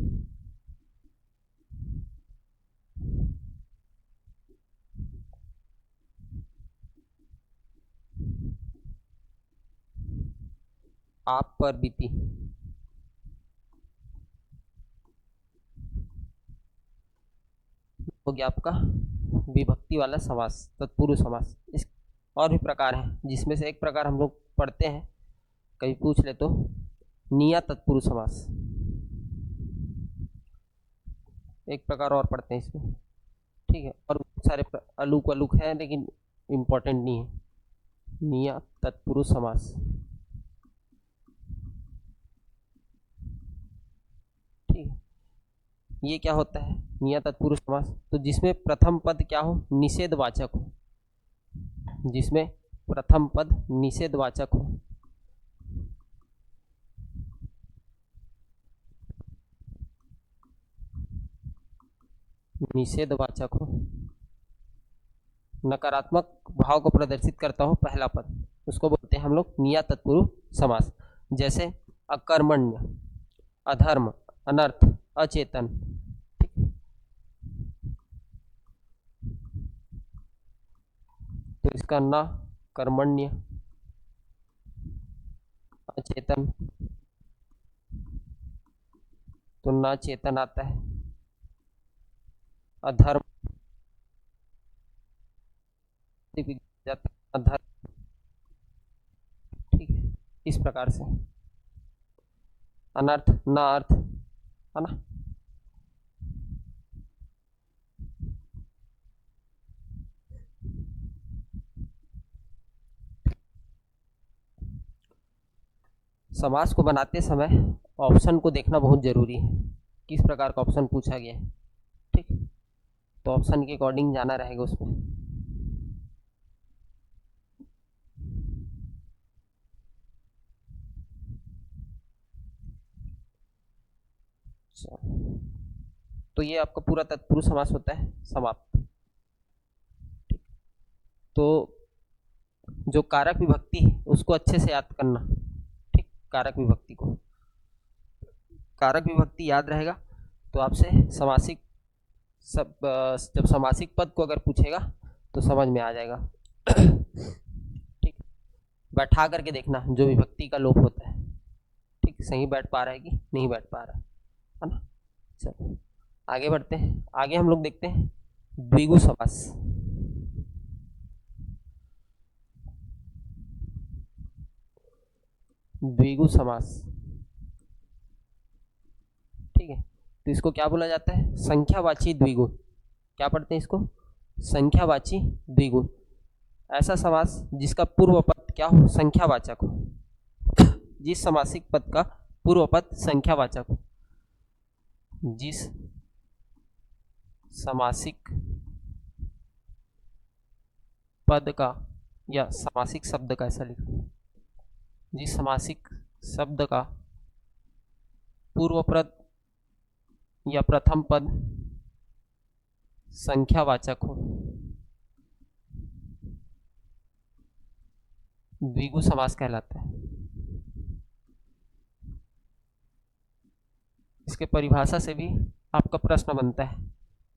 आप पर बीती, हो गया आपका विभक्ति वाला समास, तत्पुरुष समास। इस और भी प्रकार हैं, जिसमें से एक प्रकार हम लोग पढ़ते हैं, कभी पूछ ले तो, निया तत्पुरुष समास। एक प्रकार और पढ़ते हैं इसमें। ठीक है, और सारे अलूक अलूक है लेकिन इम्पोर्टेंट नहीं है। निया तत्पुरुष समास। ठीक है, ये क्या होता है निया तत्पुरुष समास, तो जिसमें प्रथम पद क्या हो, निषेधवाचक हो, जिसमें प्रथम पद निषेधवाचक हो। निषेधवाचक हो, नकारात्मक भाव को प्रदर्शित करता हो पहला पद, उसको बोलते हैं हम लोग निया तत्पुरुष समास। जैसे अकर्मण्य, अधर्म, अनर्थ, अचेतन। तो इसका न कर्मण्य, अचेतन, तो न चेतन आता है, अधर्म, अधर्म। ठीक है, इस प्रकार से। अनर्थ, न अर्थ, है ना। समास को बनाते समय ऑप्शन को देखना बहुत जरूरी है, किस प्रकार का ऑप्शन पूछा गया है। ठीक, तो ऑप्शन के अकॉर्डिंग जाना रहेगा उसमें। तो ये आपका पूरा तत्पुरुष समास होता है समाप्त। ठीक, तो जो कारक विभक्ति है उसको अच्छे से याद करना। ठीक, कारक विभक्ति को कारक विभक्ति याद रहेगा तो आपसे समासिक जब समासिक पद को अगर पूछेगा तो समझ में आ जाएगा। ठीक, बैठा करके देखना जो विभक्ति का लोप होता है। ठीक, सही बैठ पा रहा है कि नहीं बैठ पा रहा है ना। चलो आगे बढ़ते हैं। आगे हम लोग देखते हैं द्विगु समास। द्विगु समास, ठीक है, तो इसको क्या बोला जाता है? संख्यावाची द्विगु। क्या पढ़ते हैं इसको? संख्यावाची द्विगु। ऐसा समास जिसका पूर्व पद क्या हो? संख्यावाचक हो। जिस समासिक पद का पूर्व पद संख्यावाचक हो। जिस समासिक पद का या समासिक शब्द का, ऐसा लिखो, जिस समासिक शब्द का पूर्व पद या प्रथम पद संख्यावाचक हो, द्विगु समास कहलाता है। इसके परिभाषा से भी आपका प्रश्न बनता है।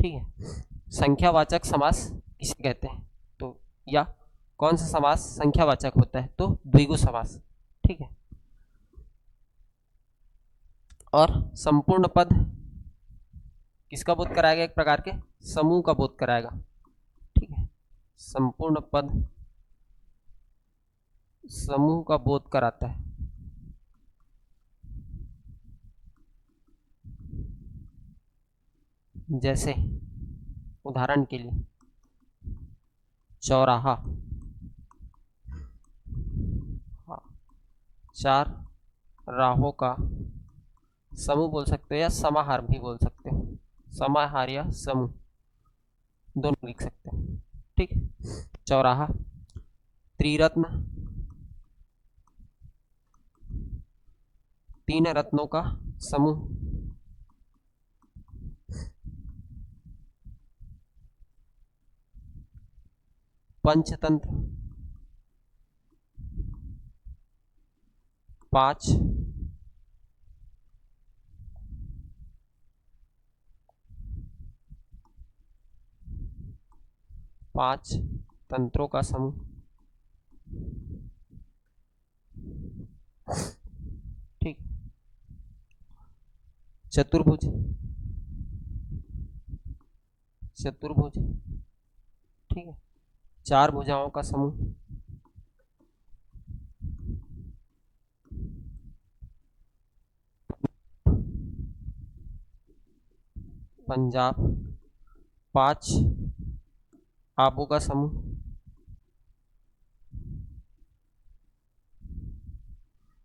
ठीक है, संख्यावाचक समास किसे कहते हैं? तो या कौन सा समास संख्यावाचक होता है? तो द्विगु समास। ठीक है, और संपूर्ण पद किसका बोध कराएगा? एक प्रकार के समूह का बोध कराएगा। ठीक है, संपूर्ण पद समूह का बोध कराता है। जैसे उदाहरण के लिए चौराहा, चार राहों का समूह बोल सकते हो या समाहार भी बोल सकते हो। समाहार या समूह दोनों लिख सकते हैं। ठीक, चौराहा। त्रिरत्न, तीन रत्नों का समूह। पंचतंत्र, पांच तंत्रों का समूह। ठीक, चतुर्भुज, ठीक है, चार भुजाओं का समूह। पंजाब, पांच आबों का समूह।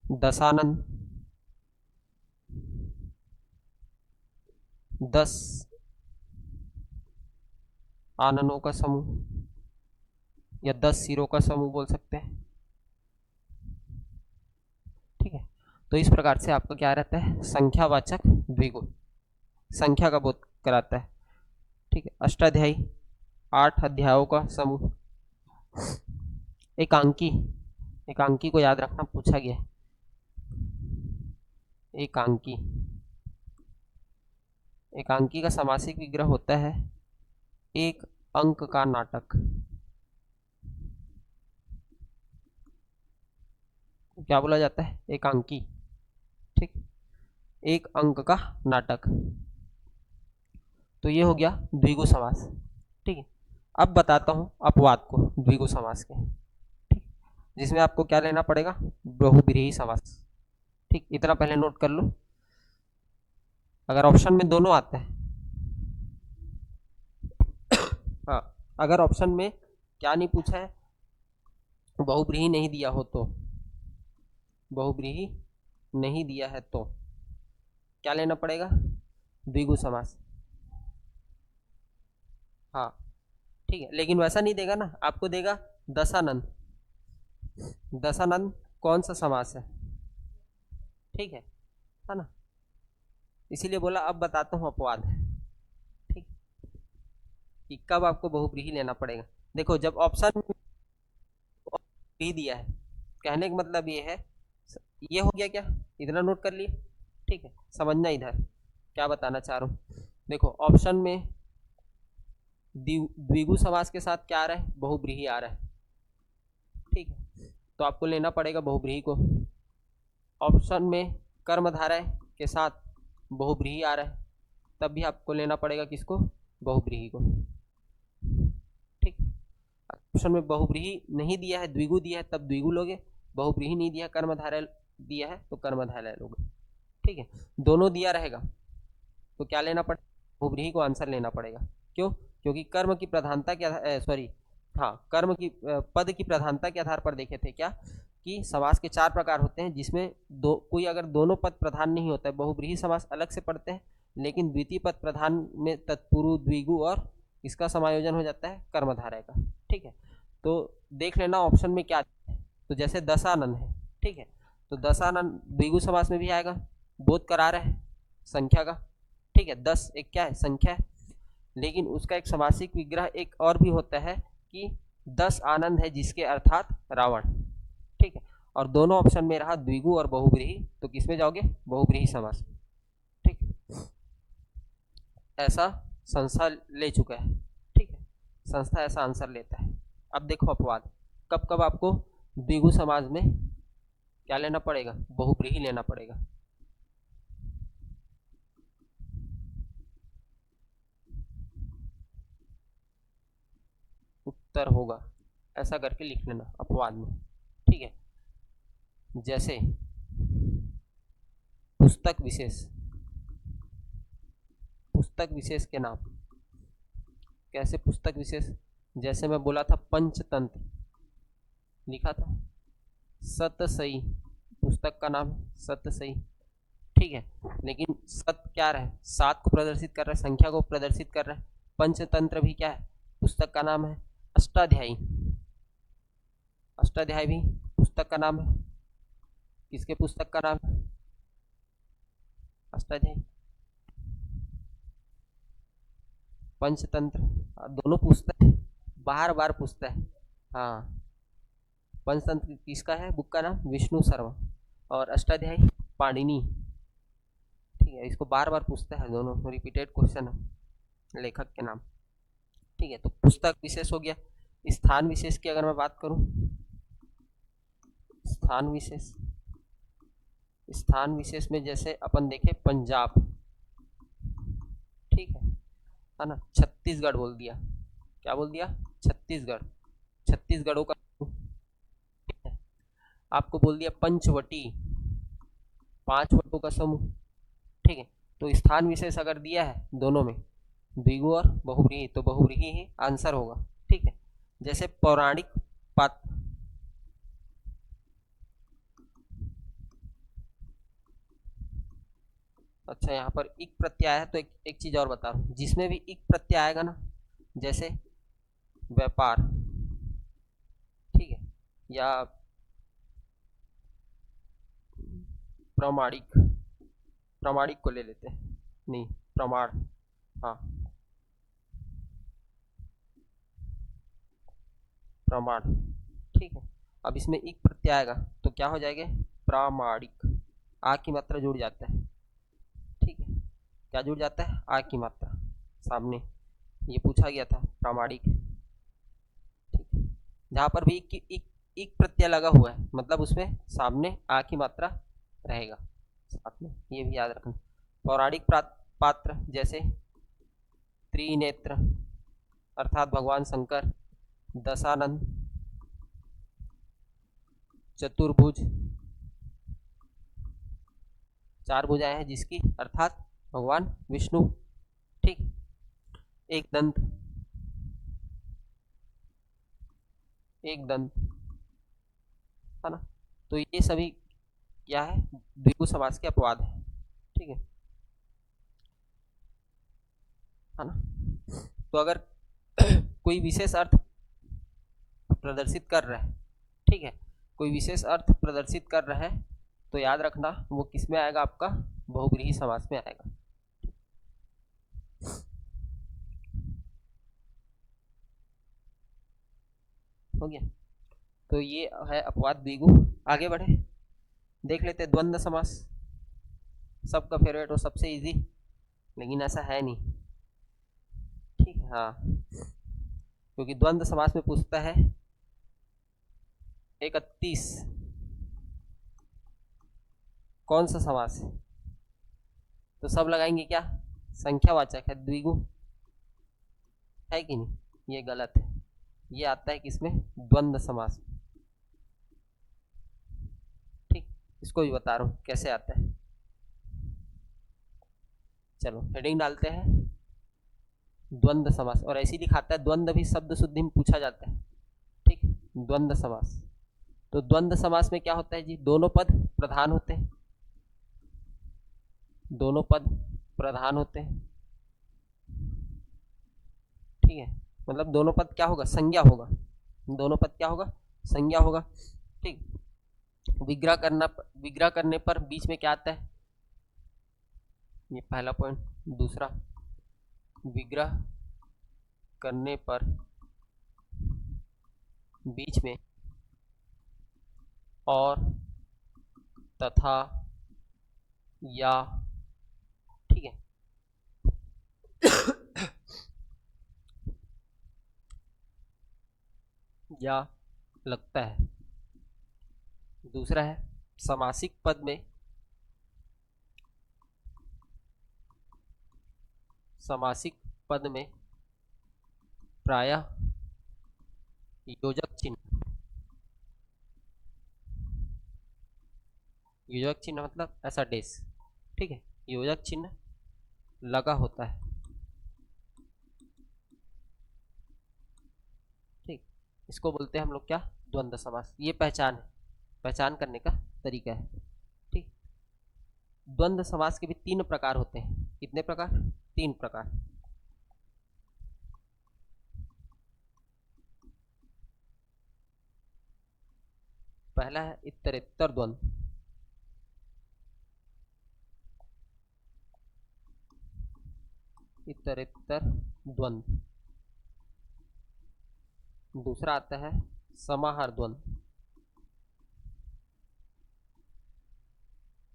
दशानन, 10 आननों का समूह या 10 सिरों का समूह बोल सकते हैं। ठीक है, तो इस प्रकार से आपका क्या रहता है? संख्यावाचक द्विगु, संख्या का बोध कराता है। ठीक है, अष्टाध्यायी, 8 अध्यायों का समूह। एकांकी, एकांकी को याद रखना, पूछा गया है। एकांकी, एकांकी का समासिक विग्रह होता है एक अंक का नाटक। क्या बोला जाता है? एकांकी। ठीक, एक अंक का नाटक। तो ये हो गया द्विगु समास। ठीक है, अब बताता हूं अपवाद को द्विगु समास के। ठीक, जिसमें आपको क्या लेना पड़ेगा? बहुब्रीहि समास। ठीक, इतना पहले नोट कर लो। अगर ऑप्शन में दोनों आते हैं, हाँ, अगर ऑप्शन में क्या नहीं पूछा है, बहुब्रीहि नहीं दिया हो तो, बहुब्रीहि नहीं दिया है तो क्या लेना पड़ेगा? द्विगु समास। हाँ, ठीक है, लेकिन वैसा नहीं देगा ना, आपको देगा दशानन। दशानन कौन सा समास है? ठीक है ना, इसीलिए बोला अब बताता हूं अपवाद। ठीक, कि कब आपको बहुब्रीहि लेना पड़ेगा। देखो, जब ऑप्शन भी दिया है, कहने का मतलब ये है, ये हो गया क्या? इतना नोट कर लिए। ठीक है, समझना इधर क्या बताना चाह रहा हूँ। देखो ऑप्शन में द्विगु समास के साथ क्या आ रहा है, बहुब्रीहि आ रहा है, ठीक है, तो आपको लेना पड़ेगा बहुब्रीहि को। ऑप्शन में कर्मधारय के साथ बहुब्रीहि आ रहा है, तब भी आपको लेना पड़ेगा किसको, बहुब्रीहि को, ठीक। ऑप्शन में बहुब्रीहि नहीं दिया है, द्विगु दिया है, तब द्विगु लोगे, बहुब्रीहि नहीं दिया, कर्मधारय दिया है तो कर्मधारय लोगे, ठीक है। दोनों दिया रहेगा तो क्या लेना पड़ेगा, बहुब्रीहि को आंसर लेना पड़ेगा। क्यों, क्योंकि कर्म की प्रधानता के आधार सॉरी हाँ कर्म की पद की प्रधानता के आधार पर देखे थे क्या कि समास के 4 प्रकार होते हैं, जिसमें दो कोई अगर दोनों पद प्रधान नहीं होता है, बहुब्रीहि समास अलग से पढ़ते हैं, लेकिन द्वितीय पद प्रधान में तत्पुरु द्विगु और इसका समायोजन हो जाता है कर्मधारय का, ठीक है। तो देख लेना ऑप्शन में क्या है, तो जैसे दशानन है, ठीक है, तो दशानन द्विगु समास में भी आएगा, बोध करा रहा है संख्या का, ठीक है, 10 एक क्या है, संख्या है, लेकिन उसका एक समासिक विग्रह एक और भी होता है कि 10 आनंद है जिसके अर्थात रावण, ठीक है। और दोनों ऑप्शन में रहा द्विगु और बहुब्रीहि, तो किसमें जाओगे, बहुब्रीहि समास, ठीक। ऐसा संस्था ले चुका है, ठीक है, संस्था ऐसा आंसर लेता है। अब देखो अपवाद, कब कब आपको द्विगु समाज में क्या लेना पड़ेगा, बहुब्रीहि लेना पड़ेगा। उत्तर होगा ऐसा करके लिख लेना अपवाद में, ठीक है। जैसे पुस्तक विशेष, पुस्तक विशेष के नाम कैसे, पुस्तक विशेष जैसे मैं बोला था पंचतंत्र लिखा था, सतसई पुस्तक का नाम सतसई, ठीक है, लेकिन सत क्या रहा है, 7 को प्रदर्शित कर रहा है, संख्या को प्रदर्शित कर रहा है। पंचतंत्र भी क्या है, पुस्तक का नाम है। अष्टाध्यायी, अष्टाध्यायी भी पुस्तक का नाम है, किसके पुस्तक का नाम है, अष्टाध्यायी। पंचतंत्र दोनों पूछता है, बार बार पूछता है, हाँ। पंचतंत्र किसका है, बुक का नाम विष्णु शर्मा, और अष्टाध्यायी पाणिनि, ठीक है, इसको बार बार पूछता है, दोनों रिपीटेड क्वेश्चन है लेखक के नाम, ठीक है। तो पुस्तक विशेष हो गया। स्थान विशेष की अगर मैं बात करूं, स्थान विशेष, स्थान विशेष में जैसे अपन देखें पंजाब, ठीक है ना, छत्तीसगढ़ बोल दिया, क्या बोल दिया, छत्तीसगढ़, छत्तीसगढ़ों का, ठीक है। आपको बोल दिया पंचवटी, 5 वटों का समूह, ठीक है। तो स्थान विशेष अगर दिया है दोनों में द्विगु और बहुब्रीहि, तो बहुब्रीहि ही आंसर होगा, ठीक है। जैसे पौराणिक पात्र, अच्छा यहाँ पर इक प्रत्यय है, तो एक चीज और बता रहा हूँ, जिसमें भी इक प्रत्यय आएगा ना, जैसे व्यापार, ठीक है, या प्रामाणिक, प्रामाणिक को ले लेते हैं, नहीं प्रमाण, हाँ प्रमाण, ठीक है। अब इसमें इक प्रत्यय आएगा तो क्या हो जाएगा, प्रामाणिक, आ की मात्रा जुड़ जाता है, ठीक है, क्या जुड़ जाता है, आ की मात्रा, सामने ये पूछा गया था प्रामाणिक, ठीक है। जहाँ पर भी इक प्रत्यय लगा हुआ है मतलब उसमें सामने आ की मात्रा रहेगा साथ में, ये भी याद रखना। पौराणिक पात्र जैसे त्रिनेत्र अर्थात भगवान शंकर, दशानन, चतुर्भुज, 4 भुजाएं हैं जिसकी अर्थात भगवान विष्णु, ठीक, एक दंत, एक दंत, है ना। तो ये सभी क्या है, द्विगु समास के अपवाद है, ठीक है ना। तो अगर कोई विशेष अर्थ प्रदर्शित कर रहा है, ठीक है, कोई विशेष अर्थ प्रदर्शित कर रहा है, तो याद रखना वो किस में आएगा, आपका बहुब्रीहि समास में आएगा। हो गया, तो ये है अपवाद द्विगु। आगे बढ़े, देख लेते द्वंद्व समास। सबका फेवरेट और सबसे इजी, लेकिन ऐसा है नहीं। ठीक है, हाँ, क्योंकि द्वंद्व समास में पूछता है 31 कौन सा समास है, तो सब लगाएंगे क्या, संख्यावाचक है, द्विगु है कि नहीं, ये गलत है। ये आता है किसमें, द्वंद्व समास में। ठीक, इसको भी बता रहा हूँ कैसे आता है। चलो हेडिंग डालते हैं द्वंद्व समास, और ऐसे ही दिखाता है द्वंद्व भी शब्द शुद्धि में पूछा जाता है। ठीक, द्वंद्व समास। तो द्वंद्व समास में क्या होता है जी, दोनों पद प्रधान होते हैं, दोनों पद प्रधान होते हैं। ठीक है, मतलब दोनों पद क्या होगा, संज्ञा होगा, दोनों पद क्या होगा, संज्ञा होगा। ठीक, विग्रह करने पर बीच में क्या आता है, ये पहला पॉइंट। दूसरा, विग्रह करने पर बीच में और, तथा, या, ठीक है, या लगता है। दूसरा है समासिक पद में, समासिक पद में प्रायः योजक चिन्ह, योजक चिन्ह मतलब ऐसा डेस, ठीक है, योजक चिन्ह लगा होता है। ठीक, इसको बोलते हैं हम लोग क्या, द्वंद्व समास। ये पहचान है, पहचान करने का तरीका है। ठीक, द्वंद्व समास के भी तीन प्रकार होते हैं। कितने प्रकार, तीन प्रकार। पहला है इतरेत्तर द्वंद्व, इतरेत्तर द्वंद्व। दूसरा आता है समाहार द्वंद्व।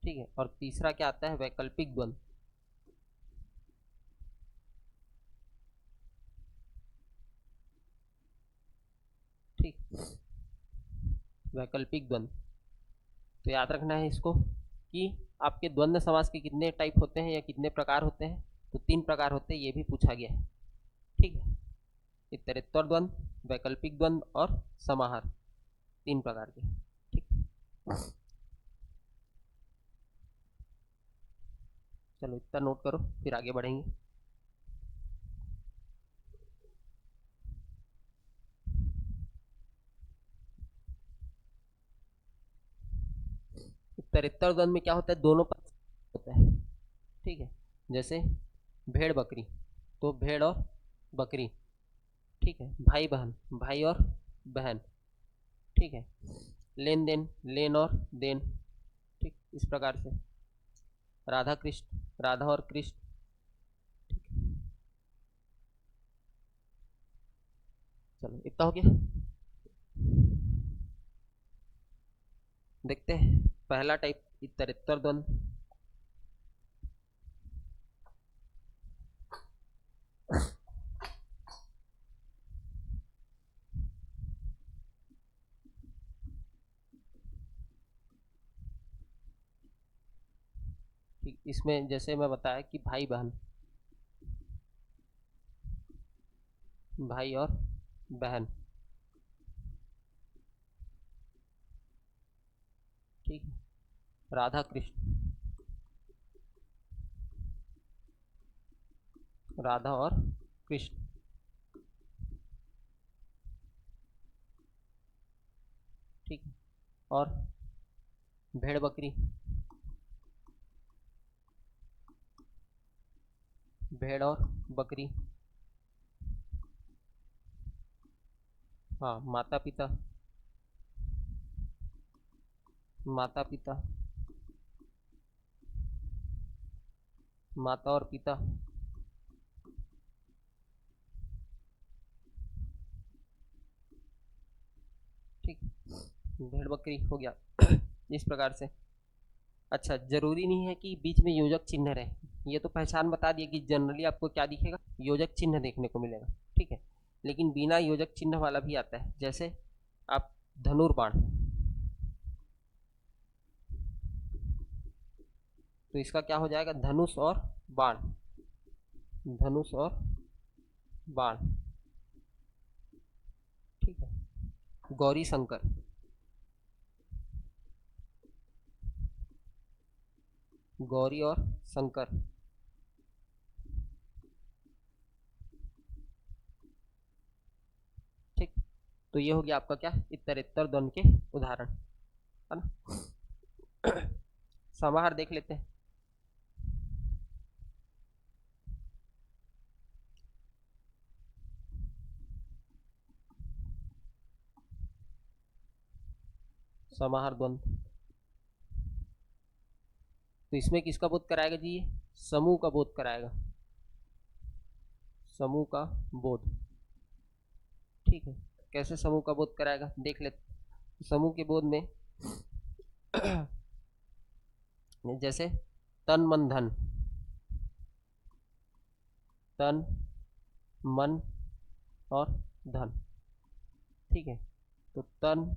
ठीक है, और तीसरा क्या आता है, वैकल्पिक द्वंद्व। ठीक, वैकल्पिक द्वंद्व। तो याद रखना है इसको कि आपके द्वंद्व समास के कितने टाइप होते हैं या कितने प्रकार होते हैं, तो तीन प्रकार होते हैं, ये भी पूछा गया है। ठीक है, इतरेत्तर द्वंद्व, वैकल्पिक द्वंद्व और समाहार, तीन प्रकार के। ठीक, चलो इतना नोट करो, फिर आगे बढ़ेंगे। इतरेत्तर द्वंद्व में क्या होता है, दोनों पक्ष होता है। ठीक है, जैसे भेड़ बकरी, तो भेड़ और बकरी। ठीक है, भाई बहन, भाई और बहन। ठीक है, लेन देन, लेन और देन। ठीक, इस प्रकार से राधा कृष्ण, राधा और कृष्ण। चलो इतना हो गया। देखते हैं पहला टाइप, इतरेत्तर द्वंद्व। ठीक, इसमें जैसे मैं बताया कि भाई बहन, भाई और बहन। ठीक है, राधा कृष्ण, राधा और कृष्ण। ठीक है, और भेड़ बकरी, भेड़ और बकरी। हाँ, माता पिता, माता पिता, माता और पिता। ठीक, भेड़ बकरी हो गया। इस प्रकार से अच्छा, जरूरी नहीं है कि बीच में योजक चिन्ह रहे, ये तो पहचान बता दिए कि जनरली आपको क्या दिखेगा, योजक चिन्ह देखने को मिलेगा, ठीक है। लेकिन बिना योजक चिन्ह वाला भी आता है, जैसे आप धनुर्बाण, तो इसका क्या हो जाएगा, धनुष और बाण, धनुष और बाण, ठीक है। गौरी शंकर, गौरी और शंकर, ठीक। तो ये हो गया आपका क्या, इतरेत्तर द्वंद के उदाहरण, है ना। समाहार देख लेते हैं। समाहार द्वंद, तो इसमें किसका बोध कराएगा जी, ये समूह का बोध कराएगा, समूह का बोध, ठीक है। कैसे समूह का बोध कराएगा देख लेते, समूह के बोध में जैसे तन मन धन, तन मन और धन, ठीक है। तो तन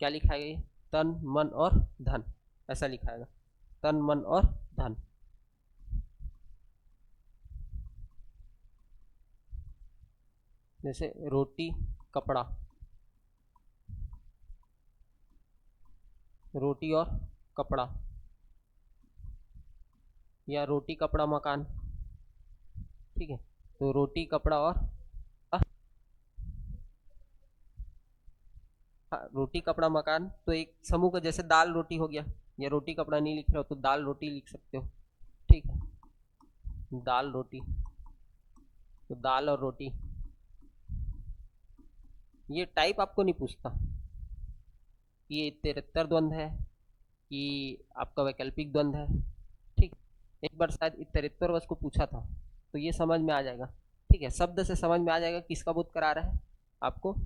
क्या लिखाएगा, ये तन मन और धन, ऐसा लिखाएगा, तन मन और धन। जैसे रोटी कपड़ा, रोटी और कपड़ा, या रोटी कपड़ा मकान, ठीक है। तो रोटी कपड़ा और रोटी कपड़ा मकान, तो एक समूह का, जैसे दाल रोटी हो गया, या रोटी कपड़ा नहीं लिख रहे हो तो दाल रोटी लिख सकते हो, ठीक है, दाल रोटी, तो दाल और रोटी। ये टाइप आपको नहीं पूछता कि ये तिहत्तर द्वंद है कि आपका वैकल्पिक द्वंद है, ठीक। एक बार शायद तिहत्तर वर्ष को पूछा था, तो ये समझ में आ जाएगा, ठीक है, शब्द से समझ में आ जाएगा किसका बोध करा रहा है आपको,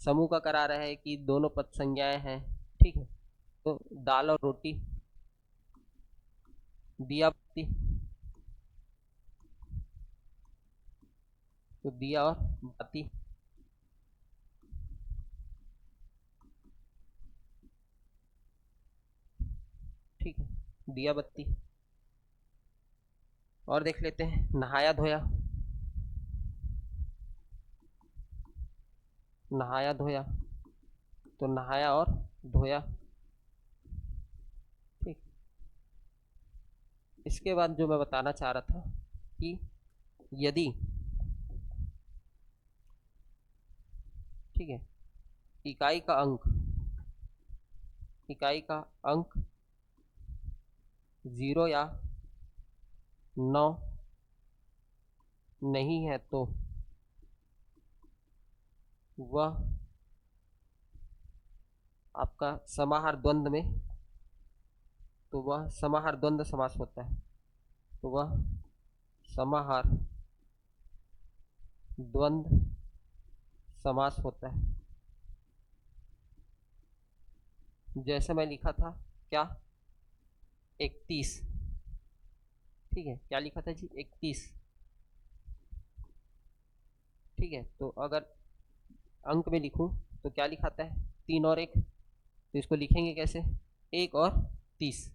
समूह का करा रहा है कि दोनों पद संज्ञाएं हैं, ठीक है। तो दाल और रोटी, दिया बत्ती, तो दिया और बाती, ठीक है, दिया बत्ती। और देख लेते हैं, नहाया धोया, नहाया धोया, तो नहाया और धोया, ठीक। इसके बाद जो मैं बताना चाह रहा था कि यदि, ठीक है, इकाई का अंक, इकाई का अंक 0 या 9 नहीं है, तो वह आपका समाहार द्वंद में, तो वह समाहार द्वंद समास होता है, तो वह समाहार द्वंद समास होता है। जैसे मैं लिखा था क्या, 31, ठीक है, क्या लिखा था जी, 31, ठीक है। तो अगर अंक में लिखूं तो क्या लिखाता है, 3 और 1, तो इसको लिखेंगे कैसे, 1 और 30,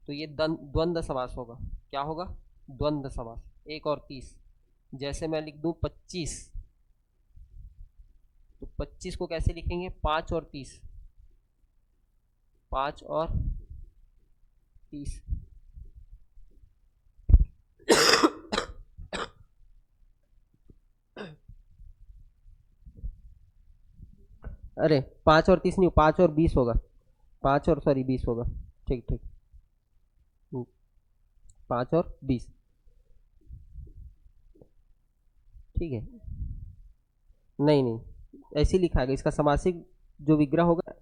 तो ये द्वंद्व समास होगा, क्या होगा, द्वंद्व समास, 1 और 30। जैसे मैं लिख दूं 25, तो 25 को कैसे लिखेंगे, 5 और 30, 5 और 30। अरे 5 और 30 नहीं, 5 और 20 होगा, 5 और सॉरी 20 होगा, ठीक ठीक, 5 और 20, ठीक है। नहीं नहीं, ऐसे ही लिखा है, इसका समासिक जो विग्रह होगा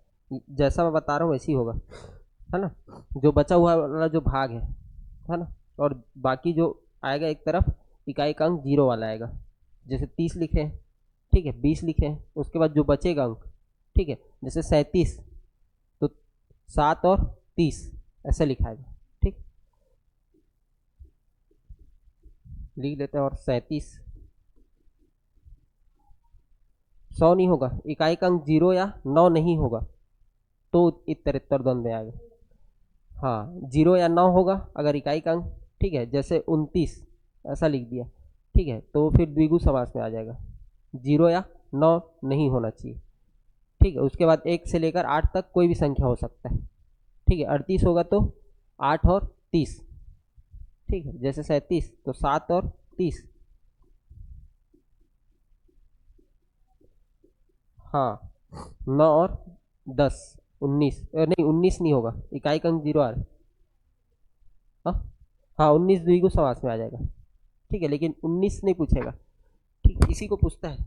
जैसा मैं बता रहा हूँ वैसे ही होगा, है ना। जो बचा हुआ वाला जो भाग है ना, और बाकी जो आएगा एक तरफ, इकाई का अंक 0 वाला आएगा, जैसे 30 लिखे हैं, ठीक है, 20 लिखे हैं, उसके बाद जो बचेगा अंक, ठीक है, जैसे 37, तो 7 और 30 ऐसे लिखाएगा। ठीक, लिख देते हैं। और 37, 100 नहीं होगा, इकाई का अंक 0 या 9 नहीं होगा तो इतरेत्तर द्वंद में आएगा। हाँ, 0 या 9 होगा अगर इकाई का अंक, ठीक है, जैसे 29 ऐसा लिख दिया, ठीक है, तो फिर द्विगु समास में आ जाएगा। 0 या 9 नहीं होना चाहिए। ठीक है, उसके बाद 1 से लेकर 8 तक कोई भी संख्या हो सकता है। ठीक है, 38 होगा तो 8 और 30। ठीक है, जैसे 37 तो 7 और 30। हाँ, 9 और 10, 19 नहीं, 19 नहीं होगा, इकाई का अंक 0 आ रहा है। हाँ हाँ, 19 द्विगु समास में आ जाएगा। ठीक है, लेकिन 19 नहीं पूछेगा। ठीक, इसी को पूछता है।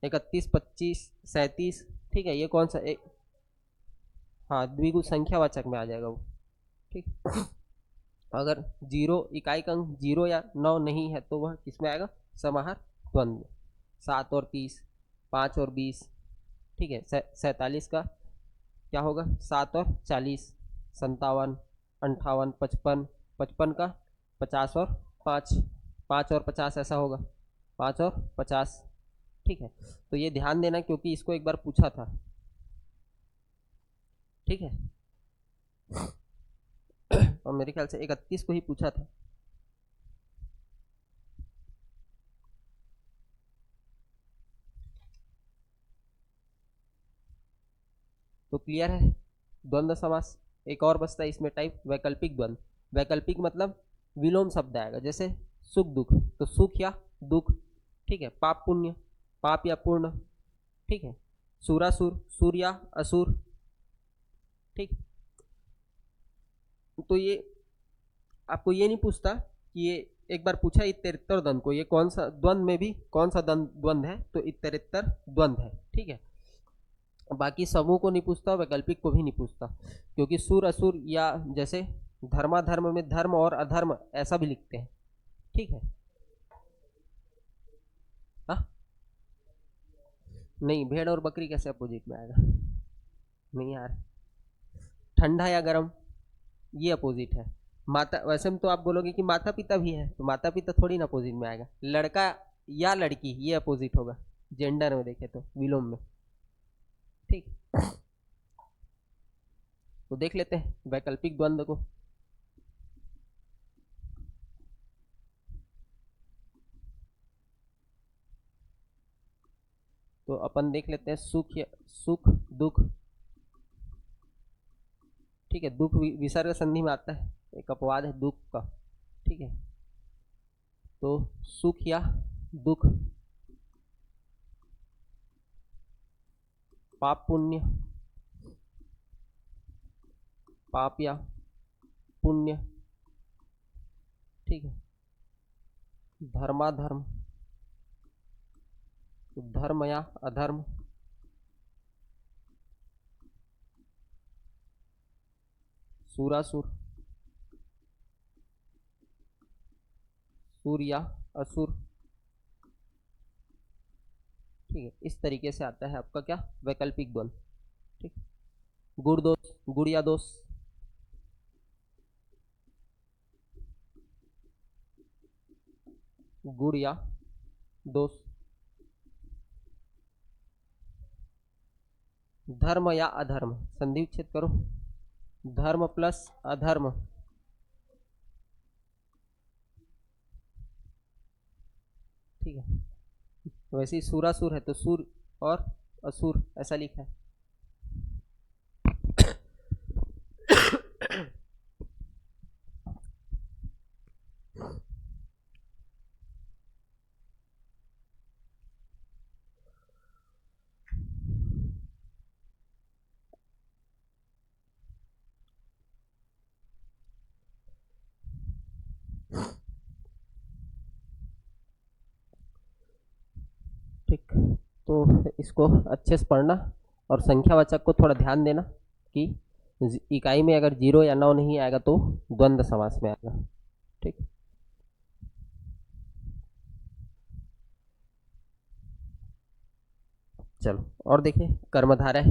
31, 25, 37। ठीक है, ये कौन सा एक, हाँ, द्विगु संख्यावाचक में आ जाएगा वो। ठीक, अगर 0 इकाई का अंक 0 या 9 नहीं है तो वह किस में आएगा, समाहार द्वंद में। 7 और 30, 5 और 20। ठीक है, 47 का क्या होगा, 7 और 40, 57, 58, 55, 55 का 50 और 5, 5 और 50 ऐसा होगा, 5 और 50। ठीक है, तो ये ध्यान देना क्योंकि इसको एक बार पूछा था। ठीक है, और मेरे ख्याल से 31 को ही पूछा था। तो क्लियर है, द्वंद्व समास। एक और बचता है इसमें टाइप, वैकल्पिक द्वंद्व। वैकल्पिक मतलब विलोम शब्द आएगा, जैसे सुख दुख, तो सुख या दुख। ठीक है, पाप पुण्य, पाप या पूर्ण। ठीक है, सुरासुर, सुर या असुर। ठीक, तो ये आपको ये नहीं पूछता कि ये, एक बार पूछा इतरेत्तर द्वंद को, ये कौन सा द्वंद में भी कौन सा द्वंद है, तो इतरेत्तर द्वंद है। ठीक है, बाकी समूह को नहीं पूछता, वैकल्पिक को भी नहीं पूछता, क्योंकि सुर असुर या जैसे धर्माधर्म में धर्म और अधर्म ऐसा भी लिखते हैं। ठीक है, हाँ, नहीं, भेड़ और बकरी कैसे अपोजिट में आएगा, नहीं यार। ठंडा या गर्म, ये अपोजिट है। माता, वैसे में तो आप बोलोगे कि माता पिता भी है, तो माता पिता थोड़ी ना अपोजिट में आएगा। लड़का या लड़की, ये अपोजिट होगा जेंडर में देखे तो, विलोम में। ठीक, तो देख लेते हैं वैकल्पिक द्वंद्व को। तो अपन देख लेते हैं सुख या सुख दुख। ठीक है, दुख विसर्ग संधि में आता है, एक अपवाद है दुख का। ठीक है, तो सुख या दुख, पाप पुण्य, पाप या पुण्य। ठीक है, धर्माधर्म, तो धर्म या अधर्म। सुरासुर, सुर या असुर। ठीक है, इस तरीके से आता है आपका क्या, वैकल्पिक द्वंद। ठीक, गुण दोष, गुण या दोष। गुण या दोष, धर्म या अधर्म, संधि विच्छेद करो, धर्म प्लस अधर्म। ठीक है, वैसे ही सुरासुर है तो सुर और असुर ऐसा लिखा है। ठीक, तो इसको अच्छे से पढ़ना और संख्यावाचक को थोड़ा ध्यान देना कि इकाई में अगर 0 या 9 नहीं आएगा तो द्वंद्व समास में आएगा। ठीक, चलो और देखिए कर्मधारय।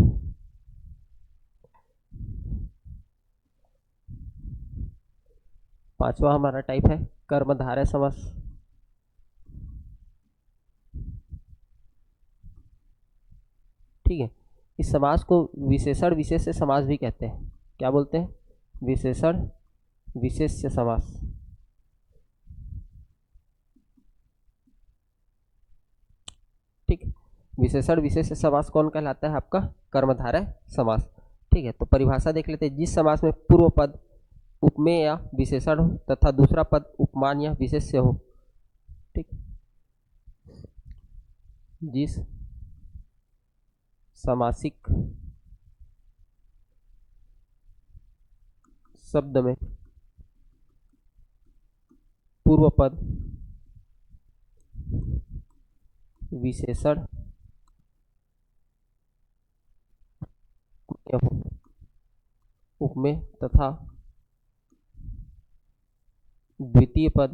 पांचवा हमारा टाइप है कर्मधारय समास। ठीक है, इस समास को विशेषण विशेष्य समास भी कहते हैं। क्या बोलते हैं? विशेषण विशेष्य समास। ठीक है, विशेषण विशेष्य समास कौन कहलाता है? आपका कर्मधारय समास। ठीक है, तो परिभाषा देख लेते हैं। जिस समास में पूर्व पद उपमेय या विशेषण हो तथा दूसरा पद उपमान या विशेष्य हो। ठीक, जिस समासिक शब्द में पूर्व पद विशेषण हो, उपमेय तथा द्वितीय पद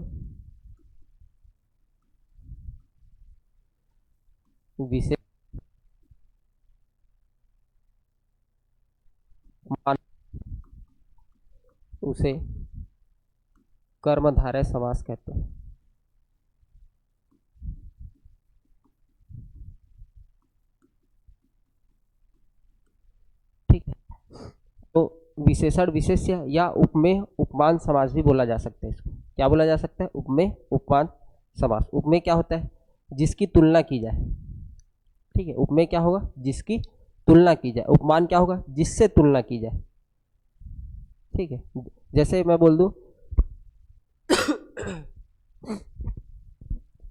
विशेष मान, उसे कर्मधारय समास कहते हैं। ठीक है, तो विशेषण विशेष्य या उपमेय उपमान समास भी बोला जा सकता है। इसको क्या बोला जा सकता है? उपमेय उपमान समास। उपमेय क्या होता है? जिसकी तुलना की जाए। ठीक है, उपमेय क्या होगा? जिसकी तुलना की जाए। उपमान क्या होगा? जिससे तुलना की जाए। ठीक है, जैसे मैं बोल दूं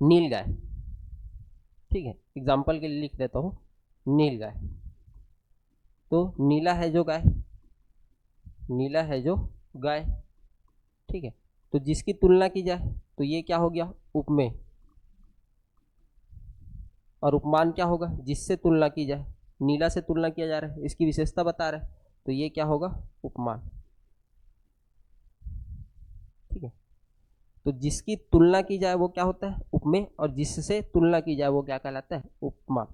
नील गाय। ठीक है, एग्जाम्पल के लिए लिख देता हूं नील गाय। तो नीला है जो गाय, नीला है जो गाय। ठीक है, तो जिसकी तुलना की जाए तो ये क्या हो गया? उपमेय। और उपमान क्या होगा? जिससे तुलना की जाए। नीला से तुलना किया जा रहा है, इसकी विशेषता बता रहा है, तो ये क्या होगा? उपमान। ठीक है, तो जिसकी तुलना की जाए वो क्या होता है? उपमेय, और जिससे तुलना की जाए वो क्या कहलाता है? उपमान।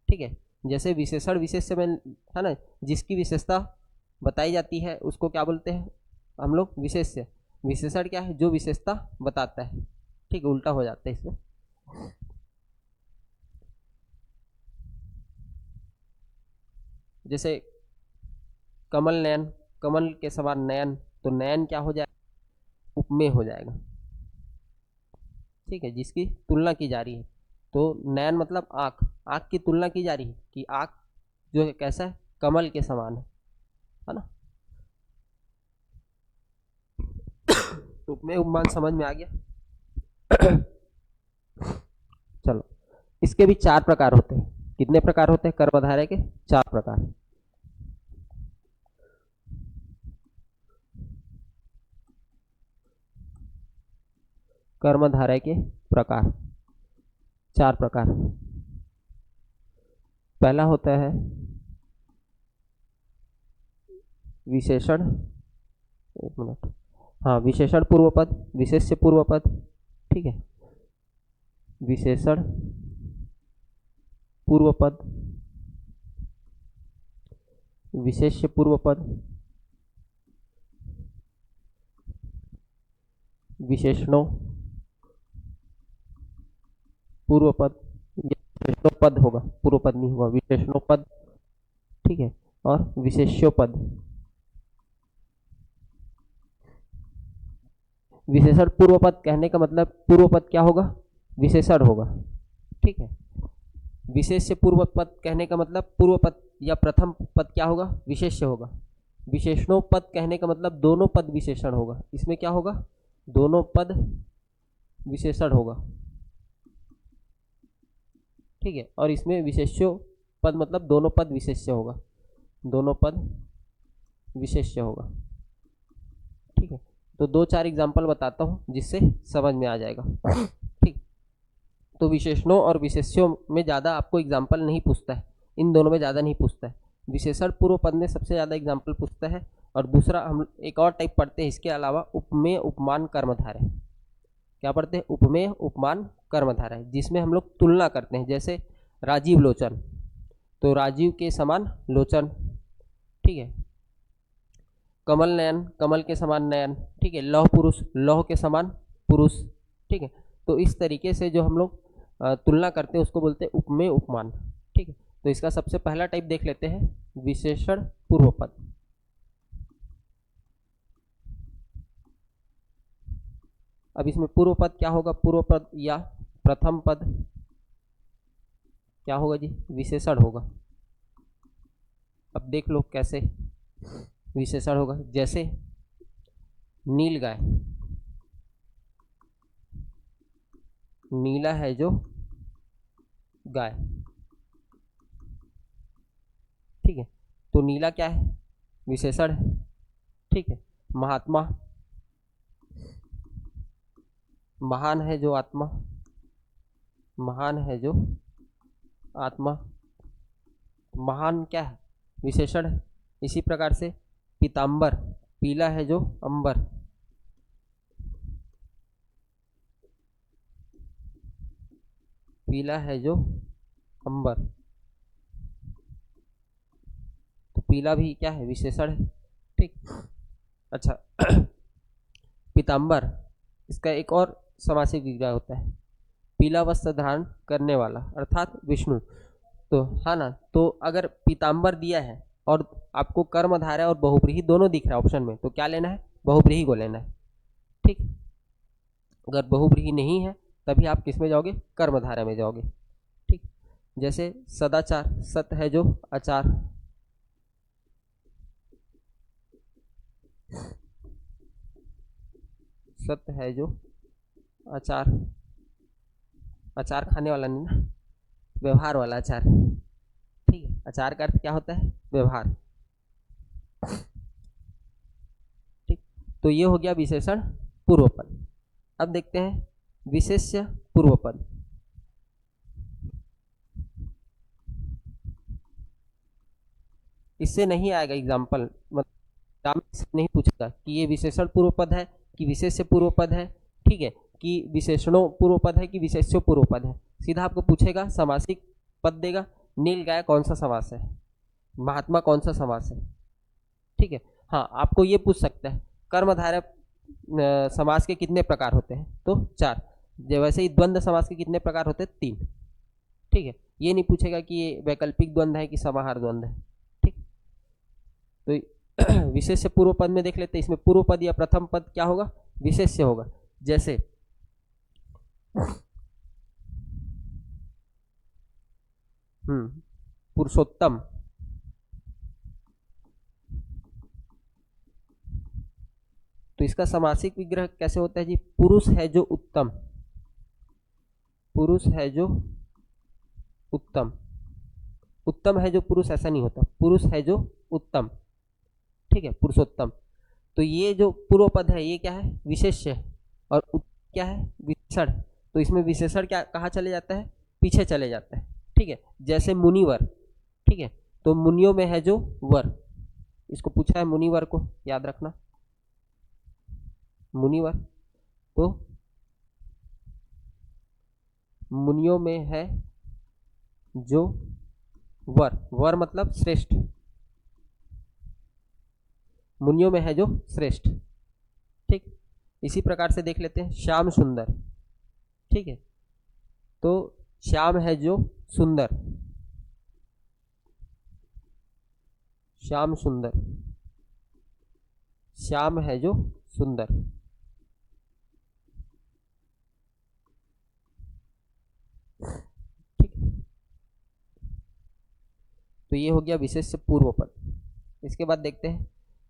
ठीक है, जैसे विशेषण विशेष्य में है ना, जिसकी विशेषता बताई जाती है उसको क्या बोलते हैं हम लोग? विशेष्य। विशेषण क्या है? जो विशेषता बताता है। ठीक है, उल्टा हो जाता है इसमें। जैसे कमल नयन, कमल के समान नयन, तो नयन क्या हो जाएगा? उपमेय हो जाएगा। ठीक है, जिसकी तुलना की जा रही है। तो नयन मतलब आँख, आँख की तुलना की जा रही है कि आँख जो है कैसा है? कमल के समान है ना। तो उपमेय उपमान समझ में आ गया। चलो, इसके भी चार प्रकार होते हैं। कितने प्रकार होते हैं कर्मधारय के? चार प्रकार। कर्मधारय के प्रकार चार प्रकार। पहला होता है विशेषण, एक मिनट, हाँ, विशेषण पूर्व पद, विशेष्य पूर्व पद। ठीक है, विशेषण पूर्व पद, विशेष्य पूर्व पद, विशेषणों पूर्व पद। विशेषणों पद होगा, पूर्व पद नहीं होगा, विशेषणों पद। ठीक है, और विशेष्यो पद। विशेषण पूर्व पद कहने का मतलब पूर्व पद क्या होगा? विशेषण होगा। ठीक है, विशेष्य पूर्व पद कहने का मतलब पूर्व पद या प्रथम पद क्या होगा? विशेष्य होगा। विशेषणों पद कहने का मतलब दोनों पद विशेषण होगा। इसमें क्या होगा? दोनों पद विशेषण होगा। ठीक है, और इसमें विशेष्यो पद मतलब दोनों पद विशेष्य होगा, दोनों पद विशेष्य होगा। ठीक है, तो दो चार एग्जांपल बताता हूं जिससे समझ में आ जाएगा। ठीक, तो विशेषणों और विशेष्यों में ज़्यादा आपको एग्जाम्पल नहीं पूछता है, इन दोनों में ज़्यादा नहीं पूछता है। विशेषण पूर्व पद में सबसे ज़्यादा एग्जाम्पल पूछता है। और दूसरा हम एक और टाइप पढ़ते हैं इसके अलावा, उपमेय उपमान कर्मधारय। क्या पढ़ते हैं? उपमेय उपमान कर्मधारय, जिसमें हम लोग तुलना करते हैं। जैसे राजीव लोचन, तो राजीव के समान लोचन। ठीक है, कमल नयन, कमल के समान नयन, ठीक है। लौह पुरुष, लौह के समान पुरुष, ठीक है। तो इस तरीके से जो हम लोग तुलना करते हैं उसको बोलते हैं उपमेय उपमान, ठीक है। तो इसका सबसे पहला टाइप देख लेते हैं, विशेषण पूर्व पद। अब इसमें पूर्व पद क्या होगा, पूर्व पद या प्रथम पद क्या होगा जी, विशेषण होगा। अब देख लो कैसे विशेषण होगा, जैसे नील गाय, नीला है जो गाय, ठीक है। तो नीला क्या है, विशेषण है, ठीक है। महात्मा, महान है जो आत्मा, महान है जो आत्मा, महान क्या है, विशेषण है। इसी प्रकार से पीतांबर, पीला है जो अंबर, पीला है जो अंबर, तो पीला भी क्या है, विशेषण है, ठीक। अच्छा पीतांबर, इसका एक और समासिक विग्रह होता है, पीला वस्त्र धारण करने वाला अर्थात विष्णु। तो हाँ ना, तो अगर पीतांबर दिया है और आपको कर्मधारय और बहुब्रीहि दोनों दिख रहा है ऑप्शन में, तो क्या लेना है, बहुब्रीहि को लेना है, ठीक। अगर बहुब्रीहि नहीं है तभी आप किस में जाओगे, कर्मधारय में जाओगे, ठीक। जैसे सदाचार, सत है जो आचार, सत है जो आचार, अचार खाने वाला नहीं ना, व्यवहार वाला अचार, ठीक है। अचार का अर्थ क्या होता है, व्यवहार, ठीक। तो ये हो गया विशेषण पूर्व पद। अब देखते हैं विशेष्य पूर्व पद। इससे नहीं आएगा एग्जाम्पल, मतलब नहीं पूछेगा कि ये विशेषण पूर्व पद है कि विशेष्य पूर्व पद है, ठीक है, कि विशेषणों पूर्व पद है कि विशेष्य पूर्व पद है। सीधा आपको पूछेगा, समासिक पद देगा, नील गाय कौन सा समास है, महात्मा कौन सा समास है, ठीक है। हाँ, आपको ये पूछ सकता है कर्मधारय समास के कितने प्रकार होते हैं, तो 4। वैसे ही द्वंद्व समास के कितने प्रकार होते हैं, 3, ठीक है। ये नहीं पूछेगा कि ये वैकल्पिक द्वंद्व है कि समाहार द्वंद्व है, ठीक। तो विशेष्य पूर्व पद में देख लेते हैं, इसमें पूर्व पद या प्रथम पद क्या होगा, विशेष्य होगा। जैसे पुरुषोत्तम, तो इसका समासिक विग्रह कैसे होता है जी, पुरुष है जो उत्तम, पुरुष है जो उत्तम, उत्तम है जो पुरुष ऐसा नहीं होता, पुरुष है जो उत्तम, ठीक है, पुरुषोत्तम। तो ये जो पूर्व पद है ये क्या है, विशेष्य है, और क्या है, विशेषण। तो इसमें विशेषण क्या कहाँ चले जाता है, पीछे चले जाता है, ठीक है। जैसे मुनिवर, ठीक है, तो मुनियों में है जो वर, इसको पूछा है मुनिवर को, याद रखना, मुनिवर, तो मुनियों में है जो वर, वर मतलब श्रेष्ठ, मुनियों में है जो श्रेष्ठ, ठीक। इसी प्रकार से देख लेते हैं श्याम सुंदर, ठीक है, तो श्याम है जो सुंदर, श्याम सुंदर, श्याम है जो सुंदर, ठीक। तो ये हो गया विशेष पूर्व पद। इसके बाद देखते हैं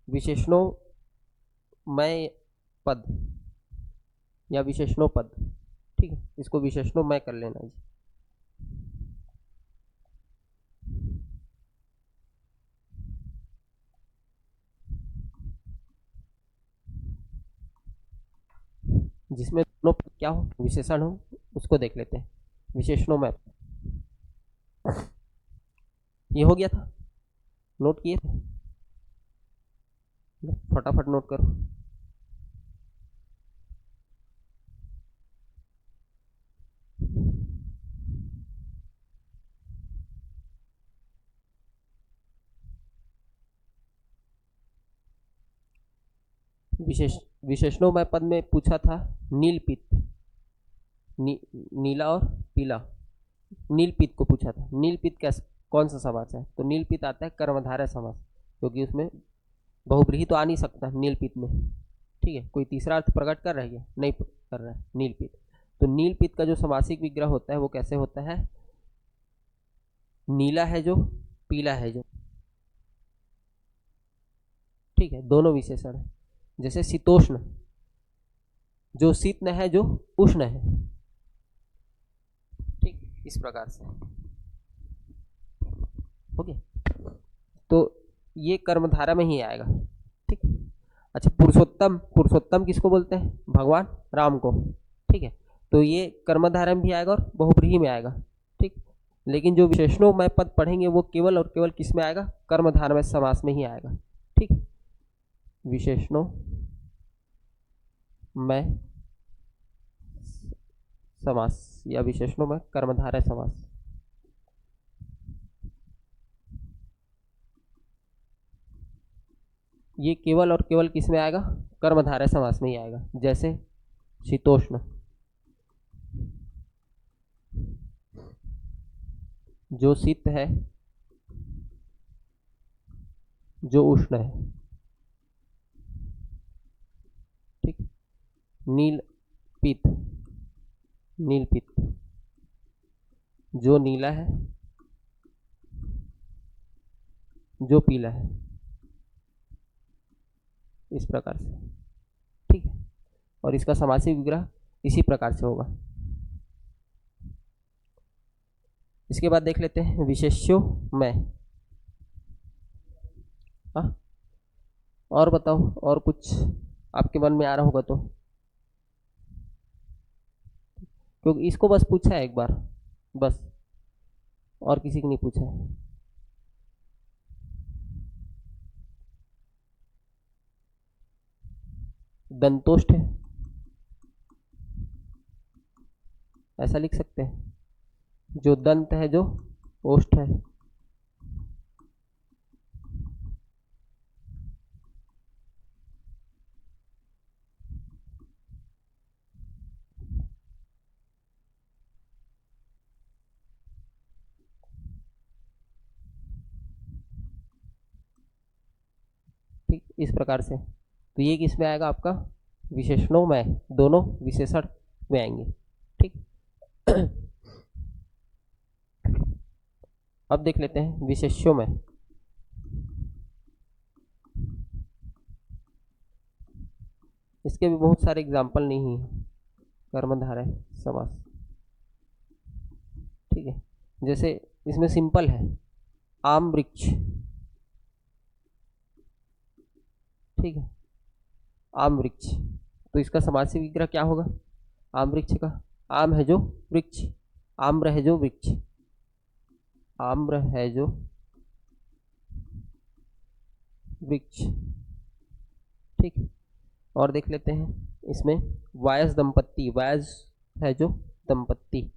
विशेषणों मय पद या विशेषणों पद, ठीक है, इसको विशेषणों मय कर लेना जी। जिसमें दोनों पद क्या हो, विशेषण हो, उसको देख लेते हैं विशेषणों में। ये हो गया था, नोट किए थे, फटाफट नोट करो। विशेषणों में पद में पूछा था नील पीत, नीला और पीला, नील पीत को पूछा था। नील पीत कैसे, कौन सा समास है? तो नील पीत आता है कर्मधारय समास, क्योंकि उसमें बहुब्रीहि तो आ नहीं सकता नील पीत में। ठीक है, कोई तीसरा अर्थ प्रकट कर रहा है? नहीं कर रहा है नील पीत। तो नील पीत का जो समासिक विग्रह होता है वो कैसे होता है? नीला है जो, पीला है जो। ठीक है, दोनों विशेषण है। जैसे शीतोष्ण, जो शीतन है जो उष्ण है। ठीक, इस प्रकार से। ओके, तो ये कर्मधारा में ही आएगा। ठीक, अच्छा पुरुषोत्तम, पुरुषोत्तम किसको बोलते हैं? भगवान राम को। ठीक है, तो ये कर्मधारा में भी आएगा और बहुब्रीहि में आएगा। ठीक, लेकिन जो विशेषणों में पद पढ़ेंगे वो केवल और केवल किस में आएगा? कर्मधारा में समास में ही आएगा। ठीक, विशेषणों में समास या विशेषणों में कर्मधारय समास। ये केवल और केवल किस में आएगा? कर्मधारय समास में ही आएगा। जैसे शीतोष्ण, जो शीत है जो उष्ण है। ठीक, नील पीत, नील पीत जो नीला है जो पीला है, इस प्रकार से। ठीक है, और इसका समासिक विग्रह इसी प्रकार से होगा। इसके बाद देख लेते हैं विशेष्यों में। हाँ, और बताओ, और कुछ आपके मन में आ रहा होगा तो, क्योंकि इसको बस पूछा है एक बार बस, और किसी को नहीं पूछा है। दंतोष्ठ है, ऐसा लिख सकते हैं, जो दंत है जो ओष्ठ है। ठीक, इस प्रकार से। तो ये किस में आएगा आपका? विशेषणों में, दोनों विशेषण में आएंगे। ठीक, अब देख लेते हैं विशेष्यों में। इसके भी बहुत सारे एग्जाम्पल नहीं है कर्मधारय समास। ठीक है, जैसे इसमें सिंपल है आम वृक्ष। ठीक है, आम वृक्ष, तो इसका समासिक विग्रह क्या होगा? आम वृक्ष का, आम है जो वृक्ष, आम्र है जो वृक्ष, आम्र है जो वृक्ष। ठीक, और देख लेते हैं इसमें वायस दंपत्ति, वायस है जो दंपत्ति,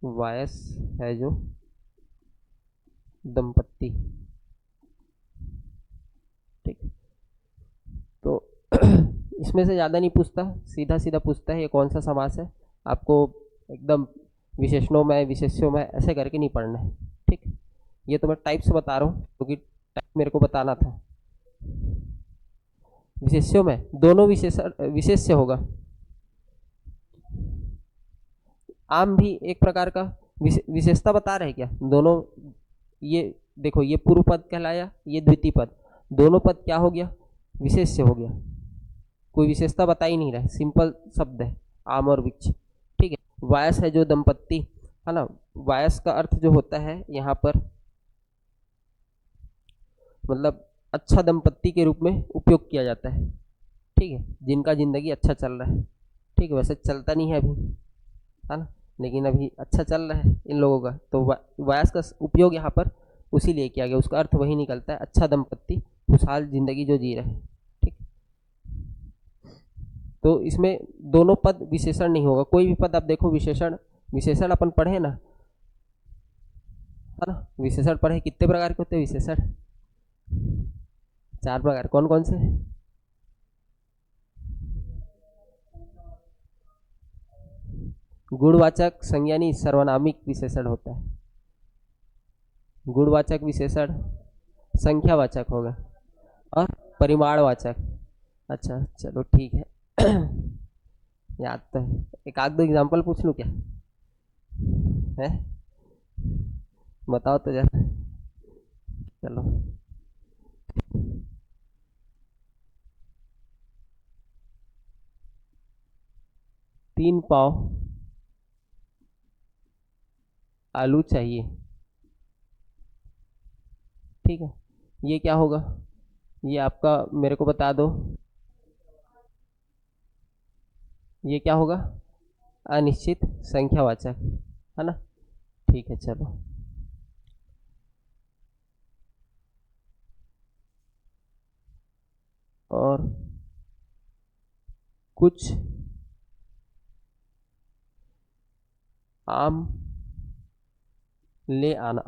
वायस है जो दंपत्ति। ठीक, तो इसमें से ज़्यादा नहीं पूछता, सीधा सीधा पूछता है ये कौन सा समास है। आपको एकदम विशेषणों में विशेष्यों में ऐसे करके नहीं पढ़ना है। ठीक, ये तो मैं टाइप से बता रहा हूँ क्योंकि टाइप मेरे को बताना था। विशेष्यों में दोनों विशेष्य होगा। आम भी एक प्रकार का विशेषता बता रहे क्या दोनों? ये देखो, ये पूर्व पद कहलाया, ये द्वितीय पद, दोनों पद क्या हो गया? विशेष्य हो गया। कोई विशेषता बता ही नहीं रहा, सिंपल शब्द है आम और वृक्ष। ठीक है, वायस है जो दंपत्ति, है ना। वायस का अर्थ जो होता है यहाँ पर, मतलब अच्छा दंपत्ति के रूप में उपयोग किया जाता है। ठीक है, जिनका जिंदगी अच्छा चल रहा है। ठीक है, वैसे चलता नहीं है अभी, है ना, लेकिन अभी अच्छा चल रहा है इन लोगों का, तो वायस का उपयोग यहाँ पर उसी लिए किया गया, उसका अर्थ वही निकलता है, अच्छा दंपत्ति खुशहाल जिंदगी जो जी रहे हैं। ठीक, तो इसमें दोनों पद विशेषण नहीं होगा। कोई भी पद आप देखो विशेषण, विशेषण अपन पढ़े ना, है ना। विशेषण पढ़े, कितने प्रकार के होते हैं विशेषण? 4 प्रकार। कौन कौन से? गुणवाचक, संज्ञानी, सर्वनामिक विशेषण होता है। गुणवाचक विशेषण संख्यावाचक होगा और परिमाणवाचक। अच्छा चलो ठीक है। याद तो है। एक आध दो एग्जांपल पूछ लूँ क्या? है, बताओ तो जरा। चलो। 3 पाव आलू चाहिए, ठीक है। ये क्या होगा? ये आपका मेरे को बता दो। ये क्या होगा? अनिश्चित संख्यावाचक, है ना। ठीक है चलो। और कुछ आम ले आना।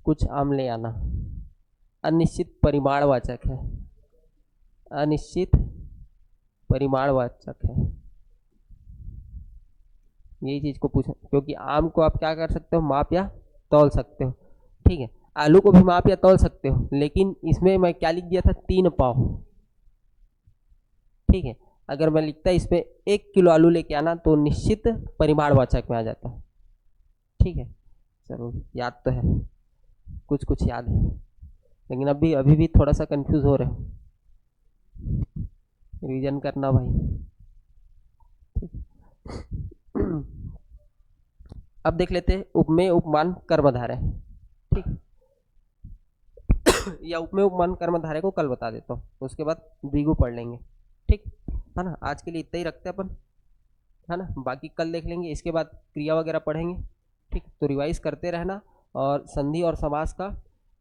कुछ आम ले आना अनिश्चित परिमाणवाचक है। अनिश्चित परिमाणवाचक है। यही चीज को पूछा, क्योंकि आम को आप क्या कर सकते हो, माप या तौल सकते हो, ठीक है। आलू को भी माप या तौल सकते हो, लेकिन इसमें मैं क्या लिख दिया था, 3 पाव, ठीक है। अगर मैं लिखता इसमें 1 किलो आलू लेके आना तो निश्चित परिमाणवाचक में आ जाता, ठीक है। चलो याद तो है, कुछ कुछ याद है, लेकिन अभी अभी भी थोड़ा सा कंफ्यूज हो रहे हो। रिवीजन करना भाई। अब देख लेते हैं उपमेय उपमान कर्मधारय, ठीक। या उपमेय उपमान कर्मधारय को कल बता देता हूँ, उसके बाद द्विगु पढ़ लेंगे, ठीक है ना। आज के लिए इतना ही रखते हैं अपन, है ना। बाकी कल देख लेंगे, इसके बाद क्रिया वगैरह पढ़ेंगे, ठीक। तो रिवाइज करते रहना, और संधि और समास का,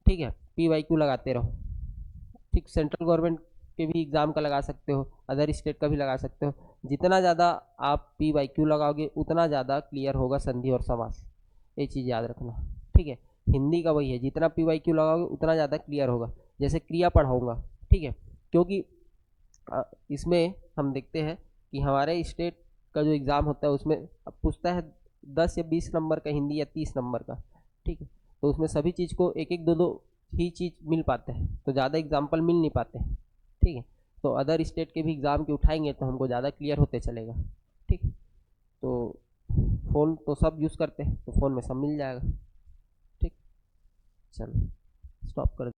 ठीक है, PYQ लगाते रहो, ठीक। सेंट्रल गवर्नमेंट के भी एग्जाम का लगा सकते हो, अदर स्टेट का भी लगा सकते हो। जितना ज़्यादा आप PYQ लगाओगे उतना ज़्यादा क्लियर होगा संधि और समास, ये चीज़ याद रखना, ठीक है। हिंदी का वही है, जितना PYQ लगाओगे उतना ज़्यादा क्लियर होगा। जैसे क्रिया पढ़ाऊँगा, ठीक है, क्योंकि इसमें हम देखते हैं कि हमारे स्टेट का जो एग्ज़ाम होता है उसमें अब पूछता है 10 या 20 नंबर का हिंदी या 30 नंबर का, ठीक है। तो उसमें सभी चीज़ को एक एक दो दो ही चीज़ मिल पाते हैं, तो ज़्यादा एग्जाम्पल मिल नहीं पाते हैं, ठीक है। तो अदर स्टेट के भी एग्ज़ाम के उठाएंगे तो हमको ज़्यादा क्लियर होते चलेगा, ठीक। तो फ़ोन तो सब यूज़ करते हैं, तो फ़ोन में सब मिल जाएगा, ठीक। चलो स्टॉप कर